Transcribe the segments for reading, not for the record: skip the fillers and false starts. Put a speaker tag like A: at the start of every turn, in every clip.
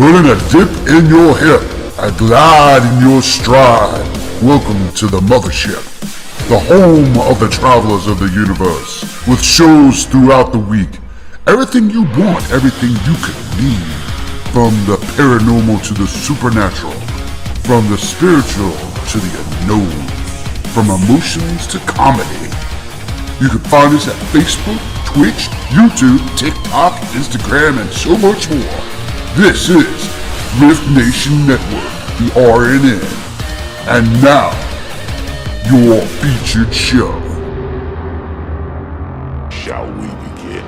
A: putting a dip in your hip, a glide in your stride. Welcome to the mothership, the home of the travelers of the universe, with shows throughout the week. Everything you want, everything you could need. From the paranormal to the supernatural, from the spiritual to the unknown, from emotions to comedy. You can find us at Facebook, Twitch, YouTube, TikTok, Instagram, and so much more. This is R.I.F.T Nation Network, the RNN. And now, your featured show. Shall we begin?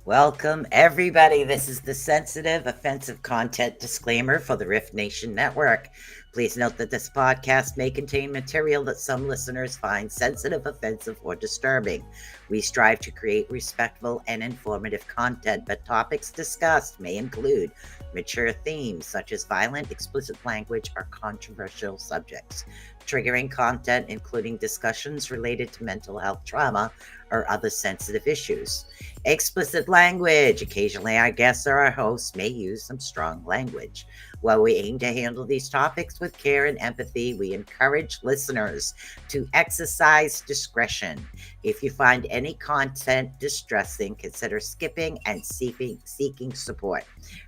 B: Welcome, everybody. This is the sensitive, offensive content disclaimer for the R.I.F.T Nation Network. Please note that this podcast may contain material that some listeners find sensitive, offensive, or disturbing. We strive to create respectful and informative content, but topics discussed may include mature themes such as violent, explicit language, or controversial subjects, triggering content including discussions related to mental health trauma or other sensitive issues. Explicit language. Occasionally, our guests or our hosts may use some strong language. While we aim to handle these topics with care and empathy, we encourage listeners to exercise discretion. If you find any content distressing, consider skipping and seeking support.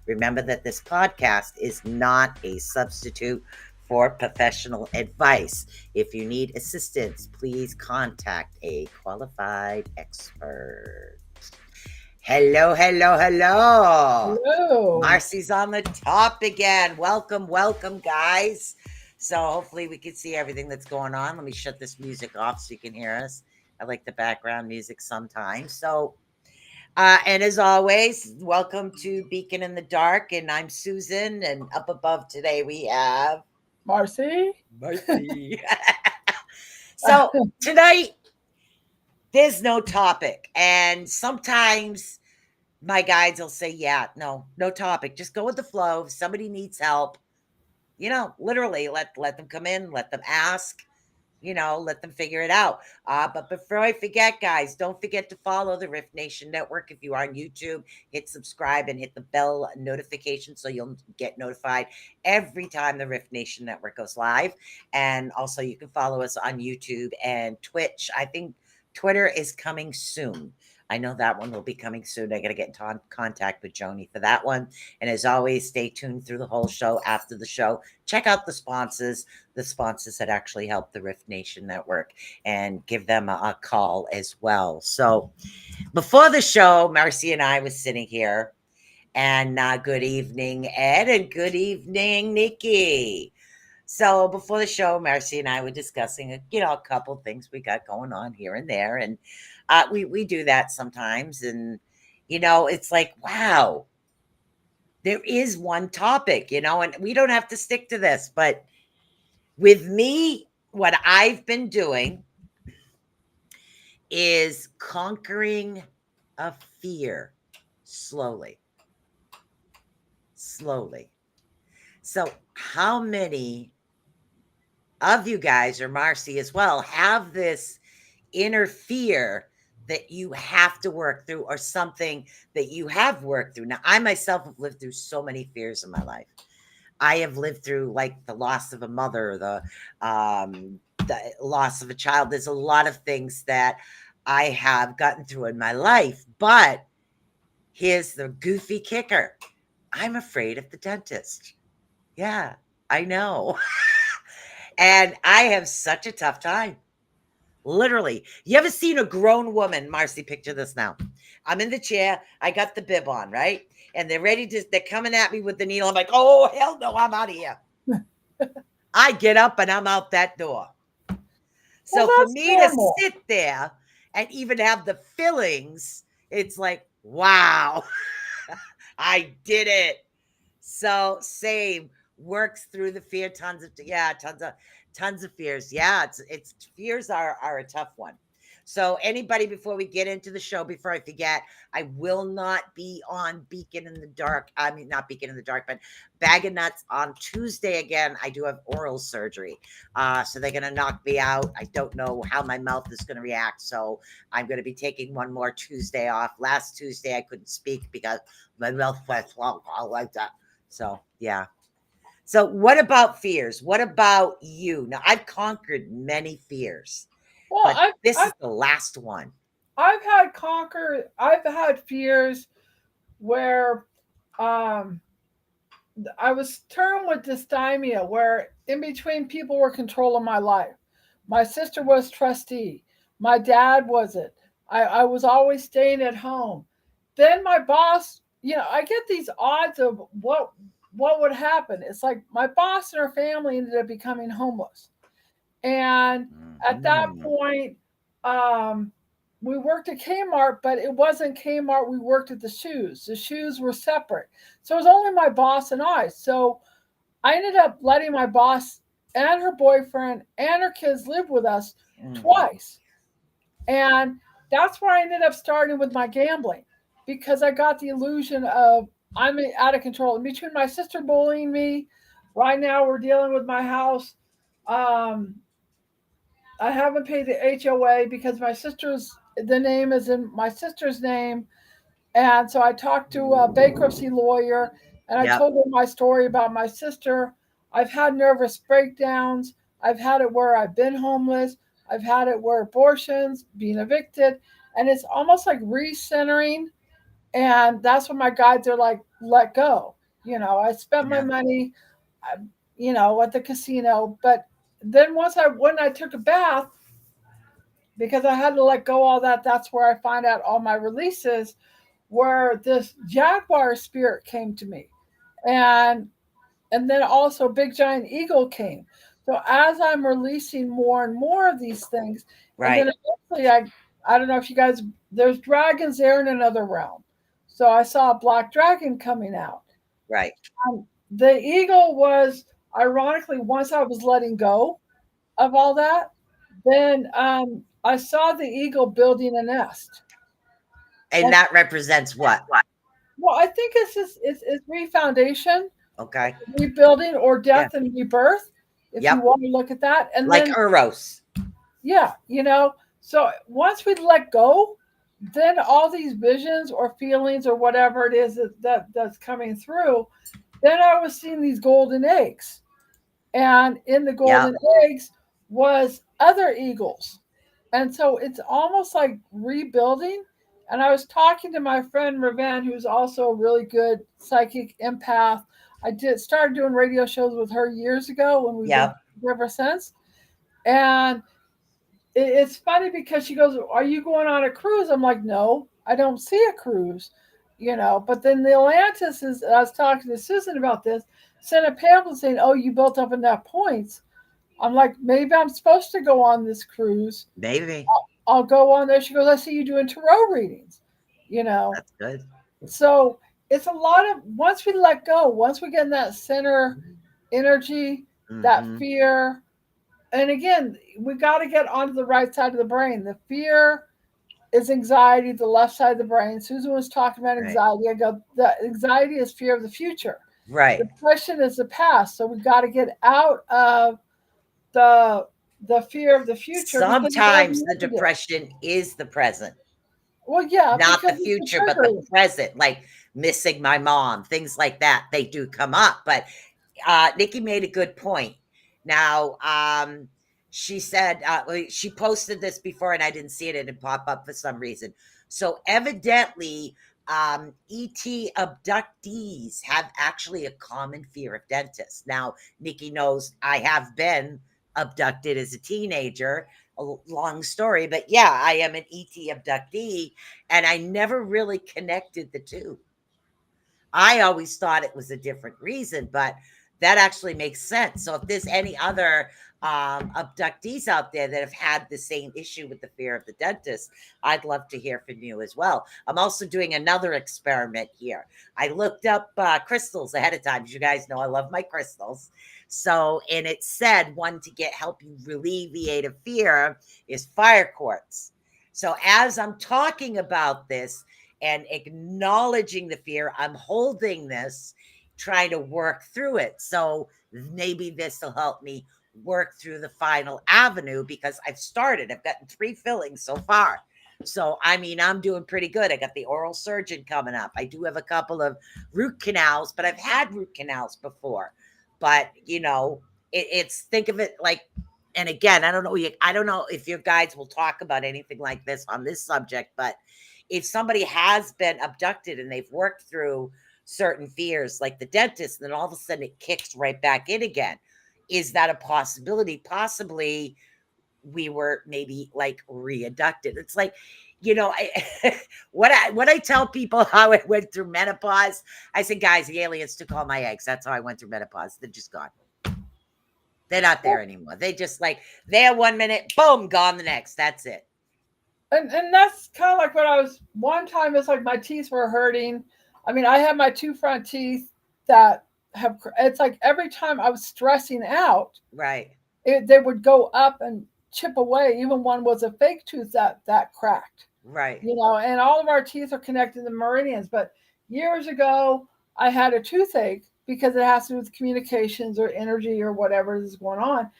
B: Remember that this podcast is not a substitute for professional advice. If you need assistance, please contact a qualified expert. Hello. Marci's on the top again. Welcome, guys. So hopefully we can see everything that's going on. Let me shut this music off so you can hear us. I like the background music sometimes. So, and as always, welcome to Becon in the Dark. And I'm Susan. And up above today we have
C: Marci.
B: So tonight, there's no topic. And sometimes my guides will say, no topic. Just go with the flow. If somebody needs help, literally let them come in, let them ask, let them figure it out. But before I forget, guys, don't forget to follow the R.I.F.T Nation Network. If you are on YouTube, hit subscribe and hit the bell notification so you'll get notified every time the R.I.F.T Nation Network goes live. And also you can follow us on YouTube and Twitch. I think Twitter is coming soon. I know that one will be coming soon. I got to get in contact with Joni for that one. And as always, stay tuned through the whole show. After the show, check out the sponsors that actually help the R.I.F.T Nation Network, and give them a call as well. So before the show, Marci and I was sitting here, and good evening, Ed, and good evening, Nikki. So before the show, Marcy and I were discussing, a couple things we got going on here and there, and we do that sometimes, and it's like, wow, there is one topic, and we don't have to stick to this, but with me, what I've been doing is conquering a fear slowly, slowly. So, how many of you guys, or Marcy as well, have this inner fear that you have to work through, or something that you have worked through? Now, I myself have lived through so many fears in my life. I have lived through like the loss of a mother, the loss of a child. There's a lot of things that I have gotten through in my life, but here's the goofy kicker. I'm afraid of the dentist. Yeah, I know. And I have such a tough time. Literally. You ever seen a grown woman? Marcy, picture this now. I'm in the chair. I got the bib on, right? And they're coming at me with the needle. I'm like, oh, hell no, I'm out of here. I get up and I'm out that door.
C: Well,
B: So for
C: that's
B: me to
C: normal.
B: sit there and even have the fillings, it's like, wow, I did it. So same, works through the fear, tons of fears. Yeah, it's fears are a tough one. So anybody, before we get into the show, before I forget, I will not be on Beacon in the Dark. I mean, not Beacon in the Dark, but Bag of Nuts on Tuesday again. I do have oral surgery. So they're gonna knock me out. I don't know how my mouth is gonna react. So I'm gonna be taking one more Tuesday off. Last Tuesday I couldn't speak because my mouth was like that. So yeah. So what about fears? What about you? Now I've conquered many fears,
C: Well,
B: but
C: I've
B: this is
C: I've
B: the last one.
C: I've had fears where um I was termed with dysthymia, where in between people were controlling my life. My sister was trustee. My dad wasn't. I was always staying at home. Then my boss, I get these odds of what would happen. It's like my boss and her family ended up becoming homeless. And at that
B: Mhm.
C: point, um, we worked at Kmart, but it wasn't Kmart. We worked at the shoes. The shoes were separate. So it was only my boss and I. So I ended up letting my boss and her boyfriend and her kids live with us
B: Mhm.
C: twice. And that's where I ended up starting with my gambling, because I got the illusion of I'm out of control. And between my sister bullying me, right now we're dealing with my house. Um, I haven't paid the HOA because the name is in my sister's name. And so I talked to a bankruptcy lawyer and I
B: Yep.
C: told her my story about my sister. I've had nervous breakdowns. I've had it where I've been homeless. I've had it where abortions, being evicted. And it's almost like recentering. And that's when my guides are like, let go. I spent my
B: Yeah.
C: money, uh, at the casino. But then when I took a bath, because I had to let go all that. That's where I find out all my releases, where this jaguar spirit came to me, and then also big giant eagle came. So as I'm releasing more and more of these things, and then
B: Right.
C: eventually I don't know if you guys, there's dragons there in another realm. So I saw a black dragon coming out.
B: Right.
C: The eagle was, ironically, once I was letting go of all that, then I saw the eagle building a nest.
B: And
C: And
B: that represents what?
C: well, I think it's just it's refoundation,
B: Okay.
C: rebuilding, or
B: Yeah.
C: death and rebirth, if you
B: Yep.
C: want to look at that. And
B: Like
C: then
B: Eros.
C: yeah, so once we let go, then all these visions or feelings or whatever it is that's coming through, then I was seeing these golden eggs. And in the
B: Yep.
C: golden eggs was other eagles. And so it's almost like rebuilding. And I was talking to my friend Raven, who's also a really good psychic empath. I did started doing radio shows with her years ago, when we've been
B: Yep.
C: ever since. And it's funny because she goes, "Are you going on a cruise?" I'm like, "No, I don't see a cruise." But then the Atlantis is, I was talking to Susan about this. sent a pamphlet saying, "Oh, you built up enough points." I'm like, maybe I'm supposed to go on this cruise.
B: Maybe.
C: I'll go on there. She goes, I see you doing tarot readings, you know.
B: That's good.
C: So it's a lot of, once we let go, once we get in that center energy, that
B: Mm-hmm.
C: fear, and again, we got to get onto the right side of the brain. The fear is anxiety, the left side of the brain. Susan was talking about
B: Right.
C: anxiety. I go, the anxiety is fear of the future.
B: Right.
C: Depression is the past. So we got to get out of the the fear of the future because it's already
B: Sometimes the
C: negative.
B: depression is the present,
C: Well, yeah,
B: not
C: because
B: the
C: it's the
B: future, but the
C: trigger.
B: present, like missing my mom, things like that. They do come up. But Nikki made a good point. Now, she said she posted this before, and I didn't see it; it didn't pop up for some reason. So evidently, ET abductees have actually a common fear of dentists. Now, Nikki knows I have been abducted as a teenager. A long story, but yeah, I am an ET abductee, and I never really connected the two. I always thought it was a different reason, but that actually makes sense. So if there's any other abductees out there that have had the same issue with the fear of the dentist, I'd love to hear from you as well. I'm also doing another experiment here. I looked up crystals ahead of time. As you guys know, I love my crystals. So, and it said one to get help you alleviate a fear is fire quartz. So as I'm talking about this, and acknowledging the fear. I'm holding this, trying to work through it. So maybe this will help me work through the final avenue because I've started. I've gotten 3 fillings so far. So, I mean, I'm doing pretty good. I got the oral surgeon coming up. I do have a couple of root canals, but I've had root canals before. But, it's think of it like, and again, I don't know if your guides will talk about anything like this on this subject, but if somebody has been abducted and they've worked through certain fears, like the dentist, and then all of a sudden it kicks right back in again. Is that a possibility? Possibly we were maybe like reabducted. It's like, I, when I tell people how I went through menopause, I said, guys, the aliens took all my eggs. That's how I went through menopause. They're just gone. They're not there anymore. They just like there 1 minute, boom, gone the next. That's it.
C: And that's kind of like what I was one time. It's like my teeth were hurting. I mean, I have my two front teeth that have. It's like every time I was stressing out,
B: Right.
C: they would go up and chip away. Even one was a fake tooth that cracked.
B: Right.
C: And all of our teeth are connected to meridians. But years ago, I had a toothache because it has to do with communications or energy or whatever is going on.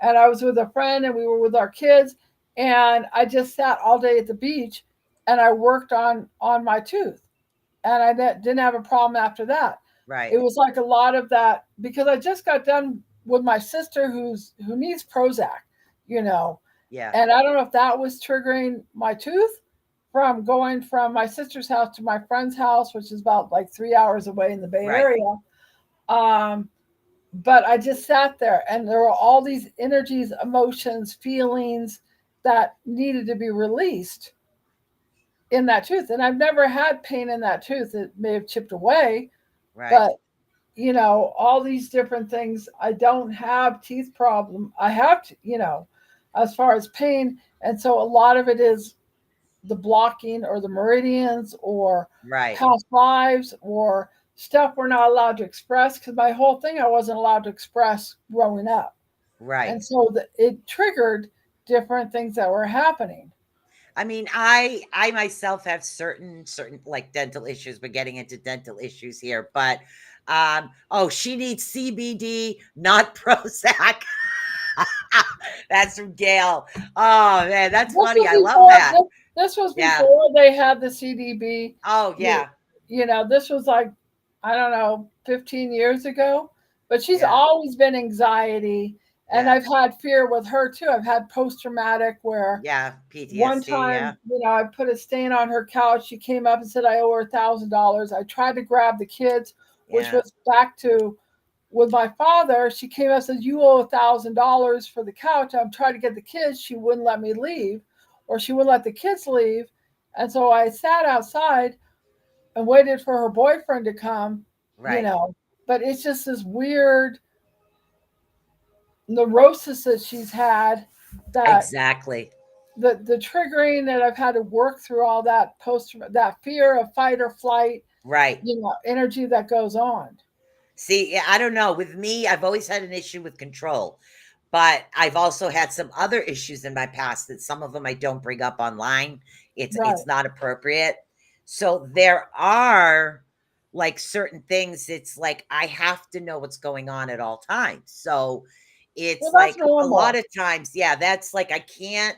C: And I was with a friend and we were with our kids, and I just sat all day at the beach and I worked on my tooth, and I didn't have a problem after that.
B: Right.
C: It was like a lot of that because I just got done with my sister who needs Prozac, you know,
B: Yeah.
C: and I don't know if that was triggering my tooth from going from my sister's house to my friend's house, which is about like 3 hours away in the Bay
B: Right.
C: Area. Um, but I just sat there, and there were all these energies, emotions, feelings that needed to be released in that tooth. And I've never had pain in that tooth. It may have chipped away,
B: Right.
C: but all these different things. I don't have teeth problem. I have, as far as pain. And so a lot of it is the blocking or the meridians or
B: Right.
C: past lives or stuff we're not allowed to express, because my whole thing I wasn't allowed to express growing up.
B: Right.
C: And so it triggered different things that were happening.
B: I mean, I myself have certain like dental issues. We're getting into dental issues here, but oh, she needs CBD, not Prozac. That's from Gail. Oh man, that's
C: This
B: funny.
C: was
B: I love
C: before
B: that.
C: this was
B: Yeah.
C: before they had the CDB.
B: Oh
C: You,
B: yeah.
C: this was like, I don't know, 15 years ago. But she's
B: Yeah.
C: always been anxiety, and
B: Yeah.
C: I've had fear with her too. I've had post traumatic where
B: Yeah.
C: one
B: PTSD. Yeah.
C: time, I put a stain on her couch. She came up and said I owe her $1,000. I tried to grab the kids, which
B: Yeah.
C: was back to with my father. She came up and said, "You owe $1,000 for the couch." I'm trying to get the kids. She wouldn't let me leave, or she wouldn't let the kids leave. And so I sat outside and waited for her boyfriend to come, you
B: Right.
C: know. but it's just this weird neurosis that she's had, that
B: Exactly.
C: the triggering that I've had to work through, all that that fear of fight or flight,
B: Right.
C: energy that goes on.
B: See, I don't know. With me, I've always had an issue with control, but I've also had some other issues in my past that some of them I don't bring up online. It's
C: Right.
B: not appropriate. So there are like certain things, it's like I have to know what's going on at all times. So
C: Well,
B: it's
C: that's
B: like a lot
C: normal.
B: of times, yeah, that's like I can't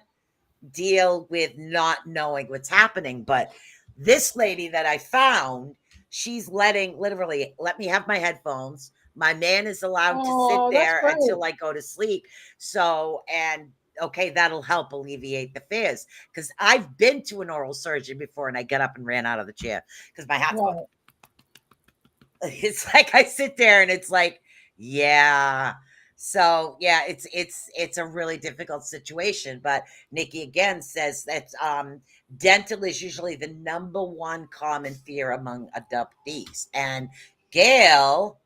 B: deal with not knowing what's happening. But this lady that I found, she's letting literally let me have my headphones. My man is allowed to sit
C: Oh, that's
B: there
C: great.
B: until I go to sleep. So, and okay, that'll help alleviate the fears. Because I've been to an oral surgeon before and I got up and ran out of the chair because my heart's going.
C: Right.
B: It's like I sit there and it's like, yeah. So yeah, it's a really difficult situation. But Nikki again says that dental is usually the number one common fear among adoptees. And Gail,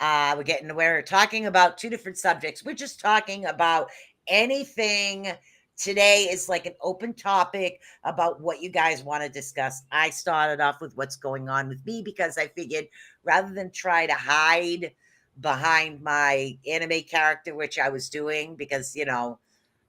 B: we're talking about two different subjects. We're just talking about anything. Today is like an open topic about what you guys want to discuss. I started off with what's going on with me because I figured rather than try to hide behind my anime character, which I was doing because,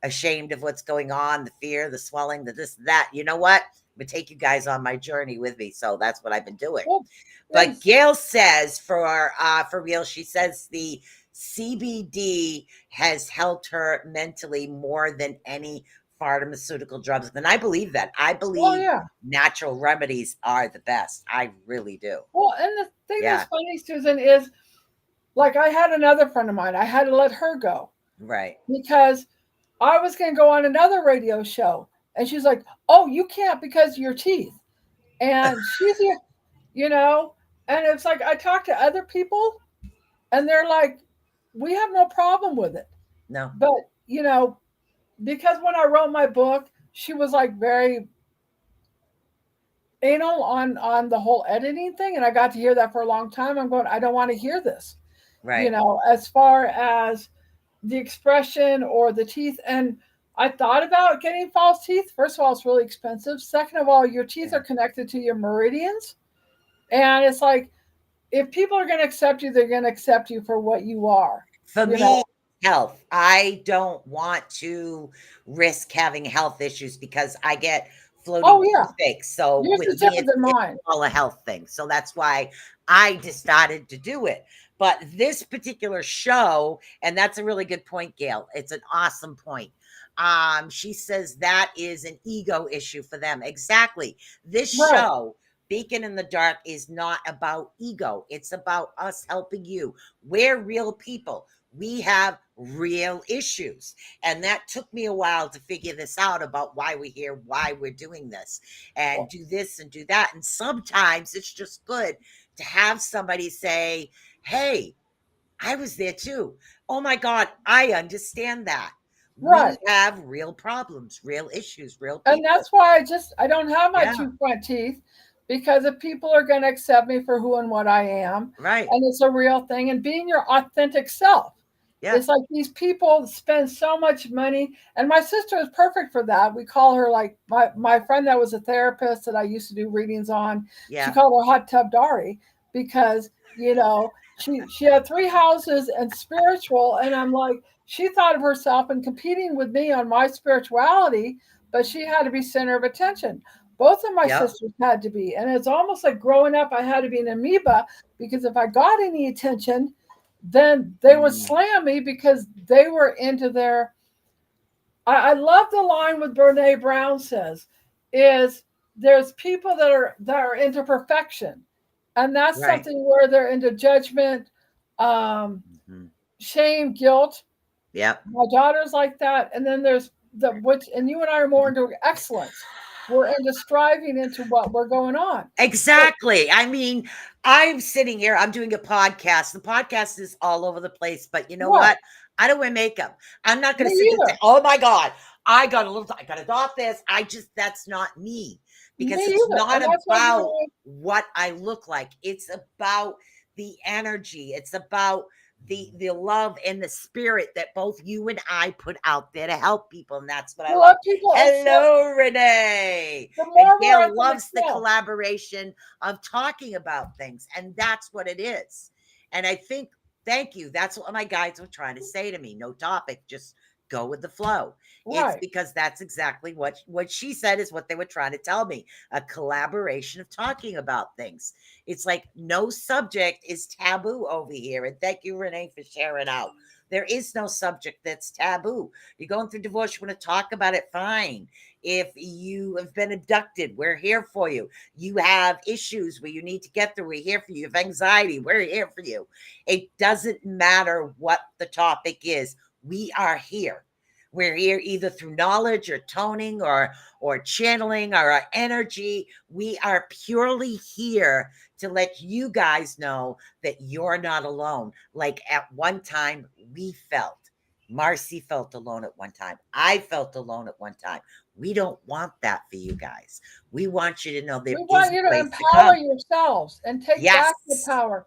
B: ashamed of what's going on, the fear, the swelling, the this, that, you know what? I'm gonna take you guys on my journey with me. So that's what I've been doing.
C: Well,
B: But
C: yes.
B: Gail says for real, she says the CBD has helped her mentally more than any pharmaceutical drugs. And I believe that. I
C: Well,
B: believe
C: yeah.
B: natural remedies are the best. I really do.
C: Well, and the thing that's
B: Yeah.
C: funny, Susan, is like I had another friend of mine. I had to let her go
B: Right.
C: because I was going to go on another radio show, and she's like, "Oh, you can't because of your teeth." And she's here, you know, and it's like I talk to other people, and they're like, "We have no problem with it,"
B: No.
C: but because when I wrote my book, she was like very anal on the whole editing thing, and I got to hear that for a long time. I'm going, I don't want to hear this,
B: Right.
C: as far as the expression or the teeth. And I thought about getting false teeth. First of all, it's really expensive. Second of all, your teeth
B: Yeah.
C: are connected to your meridians, and it's like if people are going to accept you, they're going to accept you for what you are.
B: For
C: You
B: me,
C: know.
B: health. I don't want to risk having health issues because I get floating
C: Oh yeah,
B: toothaches. So
C: yours
B: with
C: is
B: me,
C: different than
B: it's
C: mine.
B: all a health thing. So that's why I decided to do it. But this particular show, and that's a really good point, Gail. It's an awesome point. She says that is an ego issue for them. Exactly. This
C: Right,
B: show, Beacon in the Dark, is not about ego. It's about us helping you. We're real people. We have real issues. And that took me a while to figure this out about why we're here, why we're doing this, and do this and do that. And sometimes it's just good to have somebody say, hey, I was there too. Oh my God, I understand that. We
C: right.
B: have real problems, real issues, real
C: And
B: people.
C: that's why I don't have my
B: Yeah,
C: two front teeth, because if people are going to accept me for who and what I am,
B: right.
C: and it's a real thing, and being your authentic self.
B: Yeah,
C: It's like these people spend so much money, and my sister is perfect for that. We call her like my friend that was a therapist that I used to do readings on. She
B: yeah.
C: called her Hot Tub Dari because she had three houses and spiritual, and I'm like, she thought of herself and competing with me on my spirituality, but she had to be center of attention. Both of my
B: Yep.
C: sisters had to be, and it's almost like growing up I had to be an amoeba, because if I got any attention, then they would
B: Mm,
C: slam me because they were into their. I love the line with Brene Brown says, is there's people that are into perfection, and that's
B: right.
C: something where they're into judgment, um,
B: Mhm.
C: shame, guilt.
B: Yep.
C: My daughter's like that, and then there's the which, and you and I are more into excellence. We're into striving into what we're going on. So,
B: Exactly. I mean, I'm sitting here, I'm doing a podcast. The podcast is all over the place, but you know
C: right,
B: what? I don't wear makeup. I'm not going
C: me
B: to sit there and say,
C: either,
B: oh my God, I got to dot this. That's not me
C: me
B: because it's
C: either,
B: not
C: and that's why
B: about what I look like. It's about the energy. It's about the love and the spirit that both you and I put out there to help people. And that's what I
C: To love
B: love.
C: people,
B: Hello, Renee.
C: the
B: And
C: more we're
B: Gail
C: at
B: loves the
C: the
B: collaboration of talking about things. And that's what it is. And I think, thank you. That's what my guides were trying to say to me. No topic, just go with the flow. It's
C: right.
B: because that's exactly what she said is what they were trying to tell me. A collaboration of talking about things. It's like no subject is taboo over here. And thank you, Renee, for sharing out. There is no subject that's taboo. You're going through divorce, you want to talk about it, fine. If you have been abducted, we're here for you. You have issues where you need to get through, we're here for you. You have anxiety, we're here for you. It doesn't matter what the topic is. We are here. We're here either through knowledge or toning or channeling or our energy. We are purely here to let you guys know that you're not alone. Like at one time we felt. Marci felt alone at one time. I felt alone at one time. We don't want that for you guys. We want you to know there
C: We
B: is
C: want
B: a
C: you to
B: place to
C: empower
B: come.
C: yourselves and take
B: Yes.
C: back the power.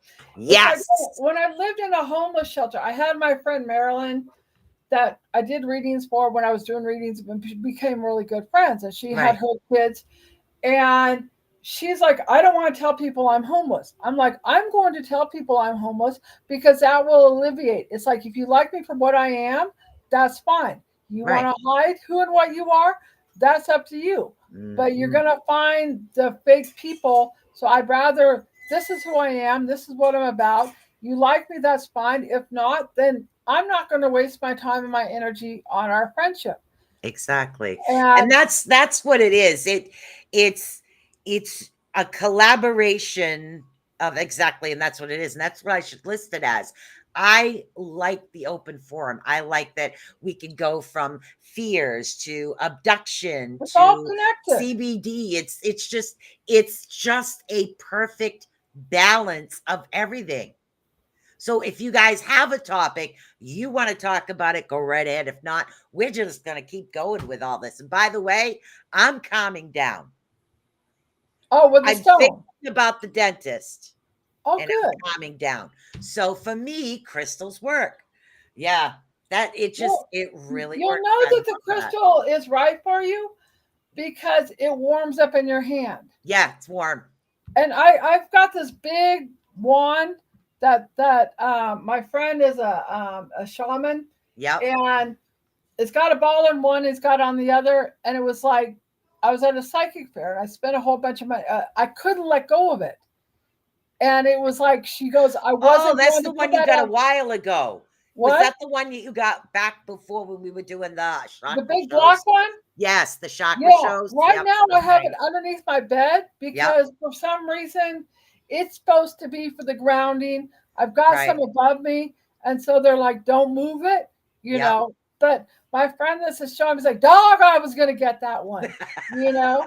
C: It's like
B: Yes.
C: when I lived in a homeless shelter, I had my friend Marilyn that I did readings for when I was doing readings and became really good friends. And she had
B: Right.
C: her kids. And she's like, I don't want to tell people I'm homeless. I'm like, I'm going to tell people I'm homeless because that will alleviate. It's like, if you like me for what I am, that's fine. You want
B: Right.
C: to hide who and what you are, that's up to you. But you're
B: Mhm.
C: going to find the fake people. So I'd rather, this is who I am. This is what I'm about. You like me, that's fine. If not, then I'm not going to waste my time and my energy on our friendship.
B: Exactly. And
C: And
B: that's what it is. It's it's a collaboration of exactly, and that's what it is. And that's what I should list it as. I like the open forum. I like that we can go from fears to abduction
C: it's all
B: to
C: connected.
B: CBD. It's just a perfect balance of everything. So if you guys have a topic, you want to talk about it, go right ahead. If not, we're just going to keep going with all this. And by the way, I'm calming down.
C: Oh, with the
B: I'm
C: stone.
B: thinking about the dentist
C: Oh,
B: and I'm
C: good.
B: calming down. So for me, crystals work. Yeah, that
C: Well,
B: it really
C: you'll
B: works.
C: know
B: I
C: that the
B: love that.
C: crystal is right for you because it warms up in your hand.
B: Yeah, it's warm.
C: And I've got this big wand that my friend is a shaman,
B: Yep.
C: and it's got a ball in one, it's got on the other, and it was like I was at a psychic fair and I spent a whole bunch of money. I couldn't let go of it, and it was like she goes, I
B: Oh,
C: wasn't
B: that's
C: going
B: the
C: to put
B: one you
C: that
B: got a
C: on.
B: while ago. Was
C: What?
B: that the one you got back before when we were doing the
C: The
B: chakra
C: big black
B: shows?
C: one?
B: Yes, the chakra
C: Yeah,
B: shows.
C: right
B: Yep.
C: now I have
B: Okay.
C: it underneath my bed
B: Yep.
C: because for some reason it's supposed to be for the grounding. I've got some
B: Right.
C: above me, and so they're like, don't move it, you
B: Yep.
C: know. But my friend that's a show, is like, dog, I was gonna get that one, you know.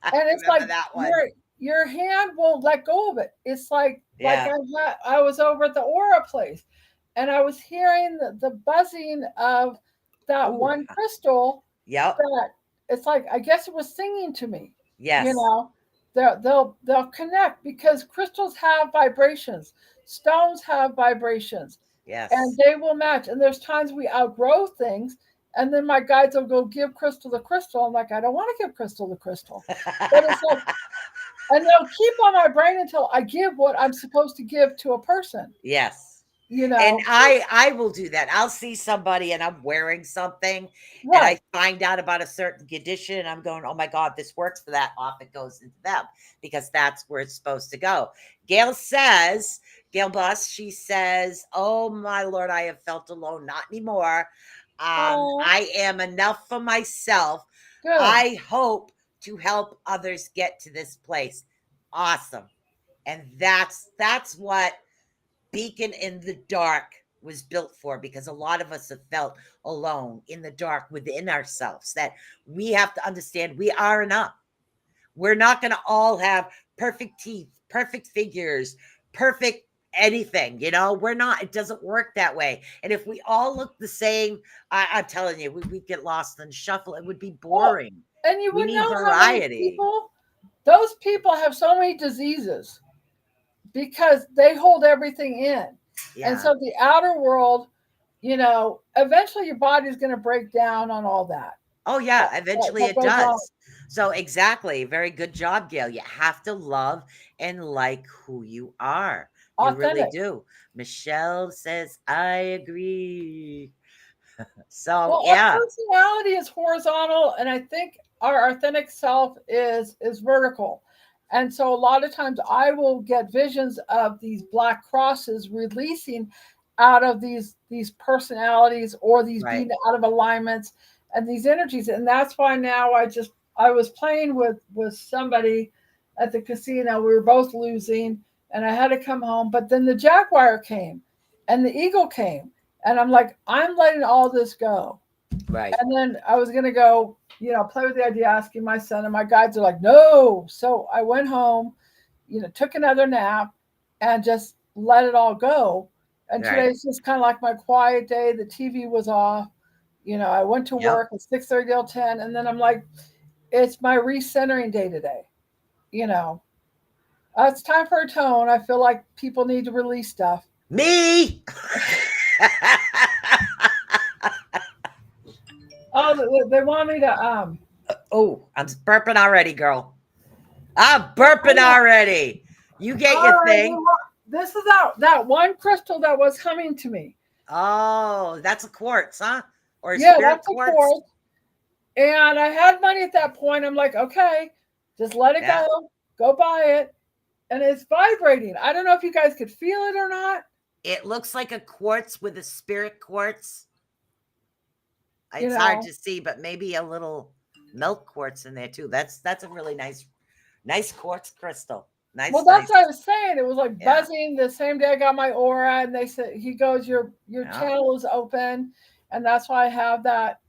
B: I
C: And it's
B: remember
C: like
B: that one.
C: your hand won't let go of it. It's like
B: Yeah.
C: I was over at the Aura place, and I was hearing the buzzing of that
B: Ooh.
C: one crystal
B: Yep.
C: that it's like I guess it was singing to me. You
B: Yes.
C: know, they'll connect because crystals have vibrations, stones have vibrations, and
B: Yes.
C: they will match. And there's times we outgrow things, and then my guides will go give crystal the crystal. I'm like, I don't want to give crystal the crystal, but it's like, and they'll keep on my brain until I give what I'm supposed to give to a person.
B: Yes.
C: You
B: And
C: know,
B: I will do that. I'll see somebody and I'm wearing something and I
C: right?
B: find out about a certain condition and I'm going, "Oh my god, this works for that." Off it goes into them because that's where it's supposed to go. Gail says, Gail Bus, she says, "Oh my lord, I have felt alone. Not anymore.
C: Oh,
B: I am enough for myself.
C: good.
B: I hope to help others get to this place." Awesome. And that's what Beacon in the Dark was built for, because a lot of us have felt alone in the dark within ourselves, that we have to understand we are enough. We're not going to all have perfect teeth, perfect figures, perfect anything. We're not. It doesn't work that way. And if we all look the same, I'm telling you, we'd get lost in shuffle. It would be
C: Well,
B: boring.
C: and you
B: We
C: would
B: need
C: know how many
B: variety.
C: people, those people have so many diseases because they hold everything in. And
B: Yeah.
C: so the outer world, eventually your body's going to break down on all that.
B: Oh, yeah, eventually
C: That
B: it
C: goes on.
B: does. So, exactly. Very good job, Gail. You have to love and like who you are. You really
C: Authentic.
B: do. Michelle says, I agree. So,
C: Well, our
B: yeah,
C: personality is horizontal, and I think our authentic self is vertical. And so a lot of times I will get visions of these black crosses releasing out of these personalities or these
B: right.
C: being out of alignments and these energies. And that's why now I was playing with somebody at the casino. We were both losing and I had to come home. But then the jaguar came and the eagle came. And I'm like, I'm letting all this go.
B: Right.
C: And then I was gonna go, play with the idea, asking my son, and my guides are like, no. So I went home, took another nap, and just let it all go. And
B: Right.
C: today's just kind of like my quiet day. The TV was off. I went to
B: Yep.
C: work at 6:30 till 10, and then I'm like, it's my recentering day today. You know, it's time for a tone. I feel like people need to release stuff.
B: Me.
C: Oh, they want me to
B: Oh, I'm burping already, girl. I'm
C: I
B: burping
C: know.
B: already. You get
C: All
B: your
C: right,
B: thing.
C: this is that one crystal that was coming to me.
B: Oh, that's a quartz, huh? Or a
C: Yeah,
B: spirit
C: that's a
B: quartz?
C: quartz. And I had money at that point. I'm like, okay, just let it
B: Yeah.
C: go buy it. And it's vibrating. I don't know if you guys could feel it or not.
B: It looks like a quartz with a spirit quartz.
C: You
B: It's hard
C: know,
B: to see, but maybe a little milk quartz in there too. That's a really nice quartz crystal.
C: well,
B: Nice,
C: that's
B: nice.
C: what I was saying. It was like
B: Yeah.
C: buzzing the same day I got my aura, and they said he goes, your
B: Yeah.
C: channel is open, and that's why I have that.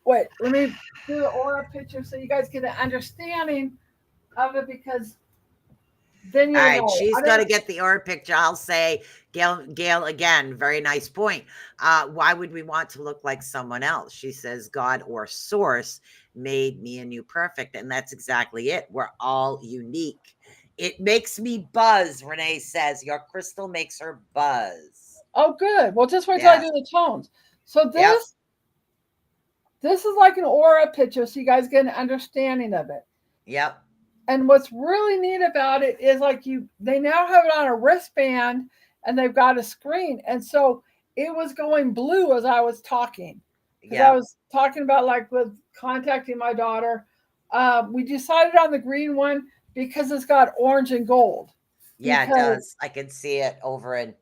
C: Wait, let me do the aura picture so you guys get an understanding of it because then
B: All
C: you'll
B: right,
C: know.
B: she's
C: I don't
B: got to
C: know.
B: get the aura picture. I'll say, Gail again, very nice point. Why would we want to look like someone else? She says, God or source made me and you perfect. And that's exactly it. We're all unique. It makes me buzz, Renee says. Your crystal makes her buzz.
C: Oh, good. Well, just wait till I
B: Yes.
C: do the tones. So
B: Yep.
C: this is like an aura picture, so you guys get an understanding of it.
B: Yep.
C: And what's really neat about it is like they now have it on a wristband and they've got a screen. And so it was going blue as I was talking because I
B: Yep.
C: was talking about like with contacting my daughter. We decided on the green one because it's got orange and gold.
B: Yeah, it
C: Because
B: does. I can see it over in.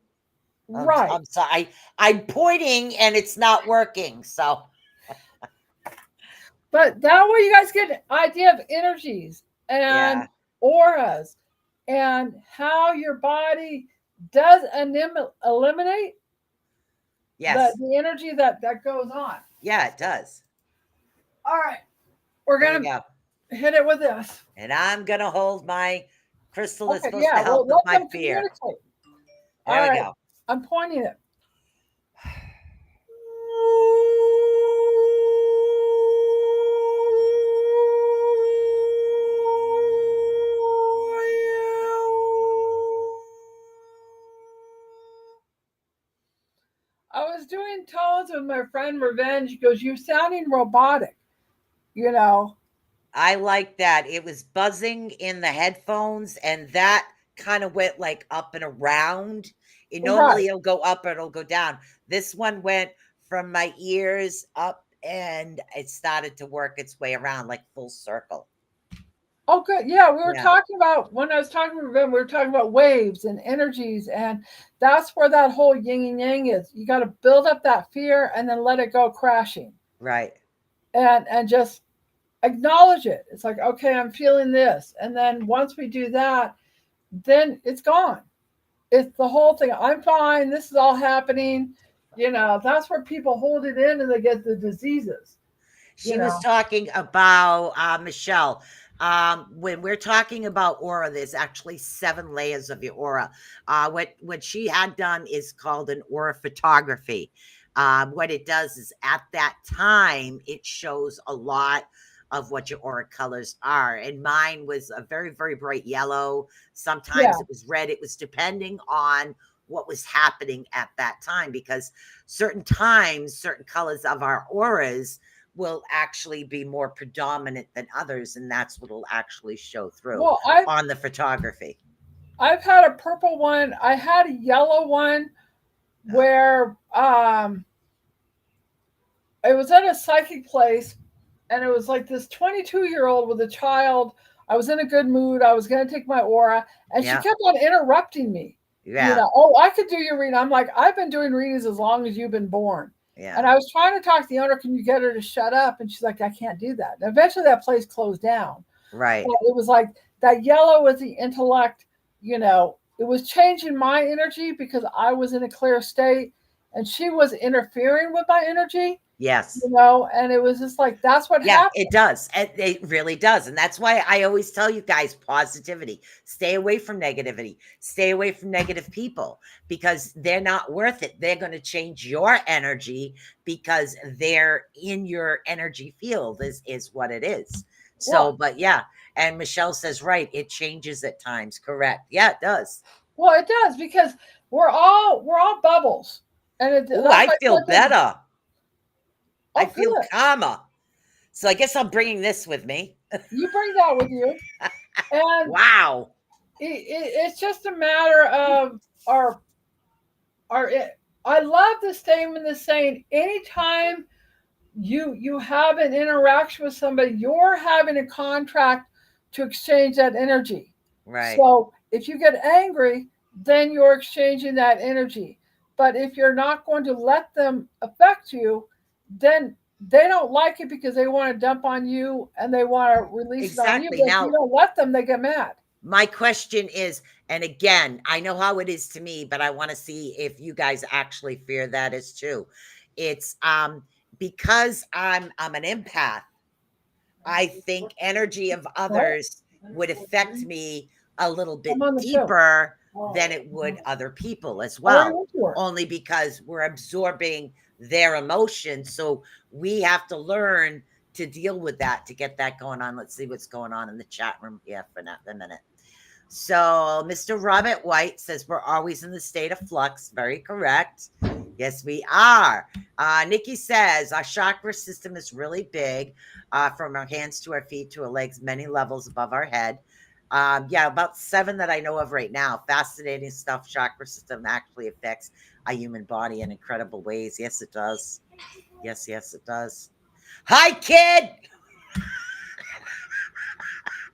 C: right,
B: I'm sorry. I'm pointing and it's not working. So,
C: but that way you guys get an idea of energies and
B: yeah.
C: auras and how your body does eliminate
B: Yes.
C: the energy that goes on.
B: Yeah, it does.
C: All right, we're
B: There we
C: gonna
B: go.
C: hit it with this.
B: And I'm going to hold my crystal that's
C: Okay,
B: supposed to
C: yeah, well,
B: help with
C: let
B: my
C: them
B: fear.
C: communicate.
B: There
C: All
B: we
C: right,
B: go.
C: I'm pointing it. I was doing tones with my friend Revenge. He goes, "You're sounding robotic," you know.
B: I like that. It was buzzing in the headphones, and that kind of went like up and around. It
C: Right.
B: normally it'll go up or it'll go down. This one went from my ears up and it started to work its way around like full circle.
C: Oh, good. Yeah, we were
B: Yeah.
C: talking about when I was talking with them, we were talking about waves and energies, and that's where that whole yin and yang is. You got to build up that fear and then let it go crashing,
B: Right.
C: and just acknowledge it. It's like, okay, I'm feeling this, and then once we do that, then it's gone. It's the whole thing. I'm fine. This is all happening. That's where people hold it in and they get the diseases. You
B: She was
C: know,
B: talking about Michelle. When we're talking about aura, there's actually 7 layers of your aura. What she had done is called an aura photography. What it does is at that time it shows a lot of what your aura colors are. And mine was a very, very bright yellow. Sometimes
C: Yeah.
B: it was red. It was depending on what was happening at that time, because certain times, certain colors of our auras will actually be more predominant than others. And that's what will actually show through
C: Well,
B: on the photography.
C: I've had a purple one. I had a yellow one where it was at a psychic place, and it was like this 22-year-old with a child. I was in a good mood. I was going to take my aura, and she
B: Yeah.
C: kept on interrupting me.
B: Yeah.
C: You know, oh, I could do your reading. I'm like, I've been doing readings as long as you've been born.
B: Yeah.
C: And I was trying to talk to the owner. Can you get her to shut up? And she's like, I can't do that. And eventually that place closed down.
B: Right.
C: But it was like that yellow was the intellect, you know, it was changing my energy because I was in a clear state and she was interfering with my energy.
B: Yes.
C: You know, and it was just like, that's what happened.
B: It does. It really does. And that's why I always tell you guys positivity. Stay away from negativity. Stay away from negative people, because they're not worth it. They're going to change your energy because they're in your energy field is what it is. So,
C: Well,
B: but yeah. And Michelle says, right, it changes at times. Correct. Yeah, it does.
C: well, it does, because we're all bubbles. And
B: Oh, I feel better. I feel
C: good.
B: calmer. So I guess I'm bringing this with me.
C: You bring that with you. And
B: Wow.
C: it's just a matter of our I love the statement that's saying anytime you have an interaction with somebody, you're having a contract to exchange that energy.
B: Right.
C: So if you get angry, then you're exchanging that energy. But if you're not going to let them affect you, then they don't like it because they want to dump on you and they want to release it on you.
B: Exactly.
C: But if
B: Now,
C: you don't let them, they get mad.
B: my question is, and again, I know how it is to me, but I want to see if you guys actually fear that is too. It's because I'm an empath, I think energy of others would affect me a little bit
C: I'm on the show.
B: deeper than it would other people as well, only because we're absorbing their emotions. So we have to learn to deal with that, to get that going on. Let's see what's going on in the chat room here for a minute. So Mr. Robert White says we're always in the state of flux. Very correct. Yes, we are. Nikki says our chakra system is really big, from our hands to our feet to our legs, many levels above our head. Yeah, about 7 that I know of right now. Fascinating stuff. Chakra system actually affects our human body in incredible ways. Yes, it does. Yes, it does. Hi, kid.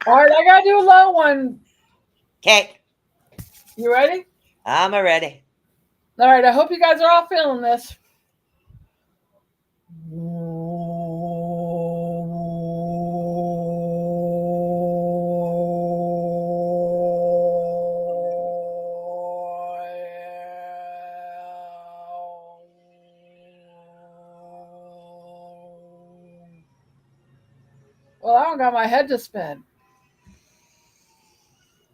C: All right, I gotta do a low one.
B: Okay.
C: You ready?
B: I'm ready.
C: All right, I hope you guys are all feeling this. Well, I don't got my head to spin.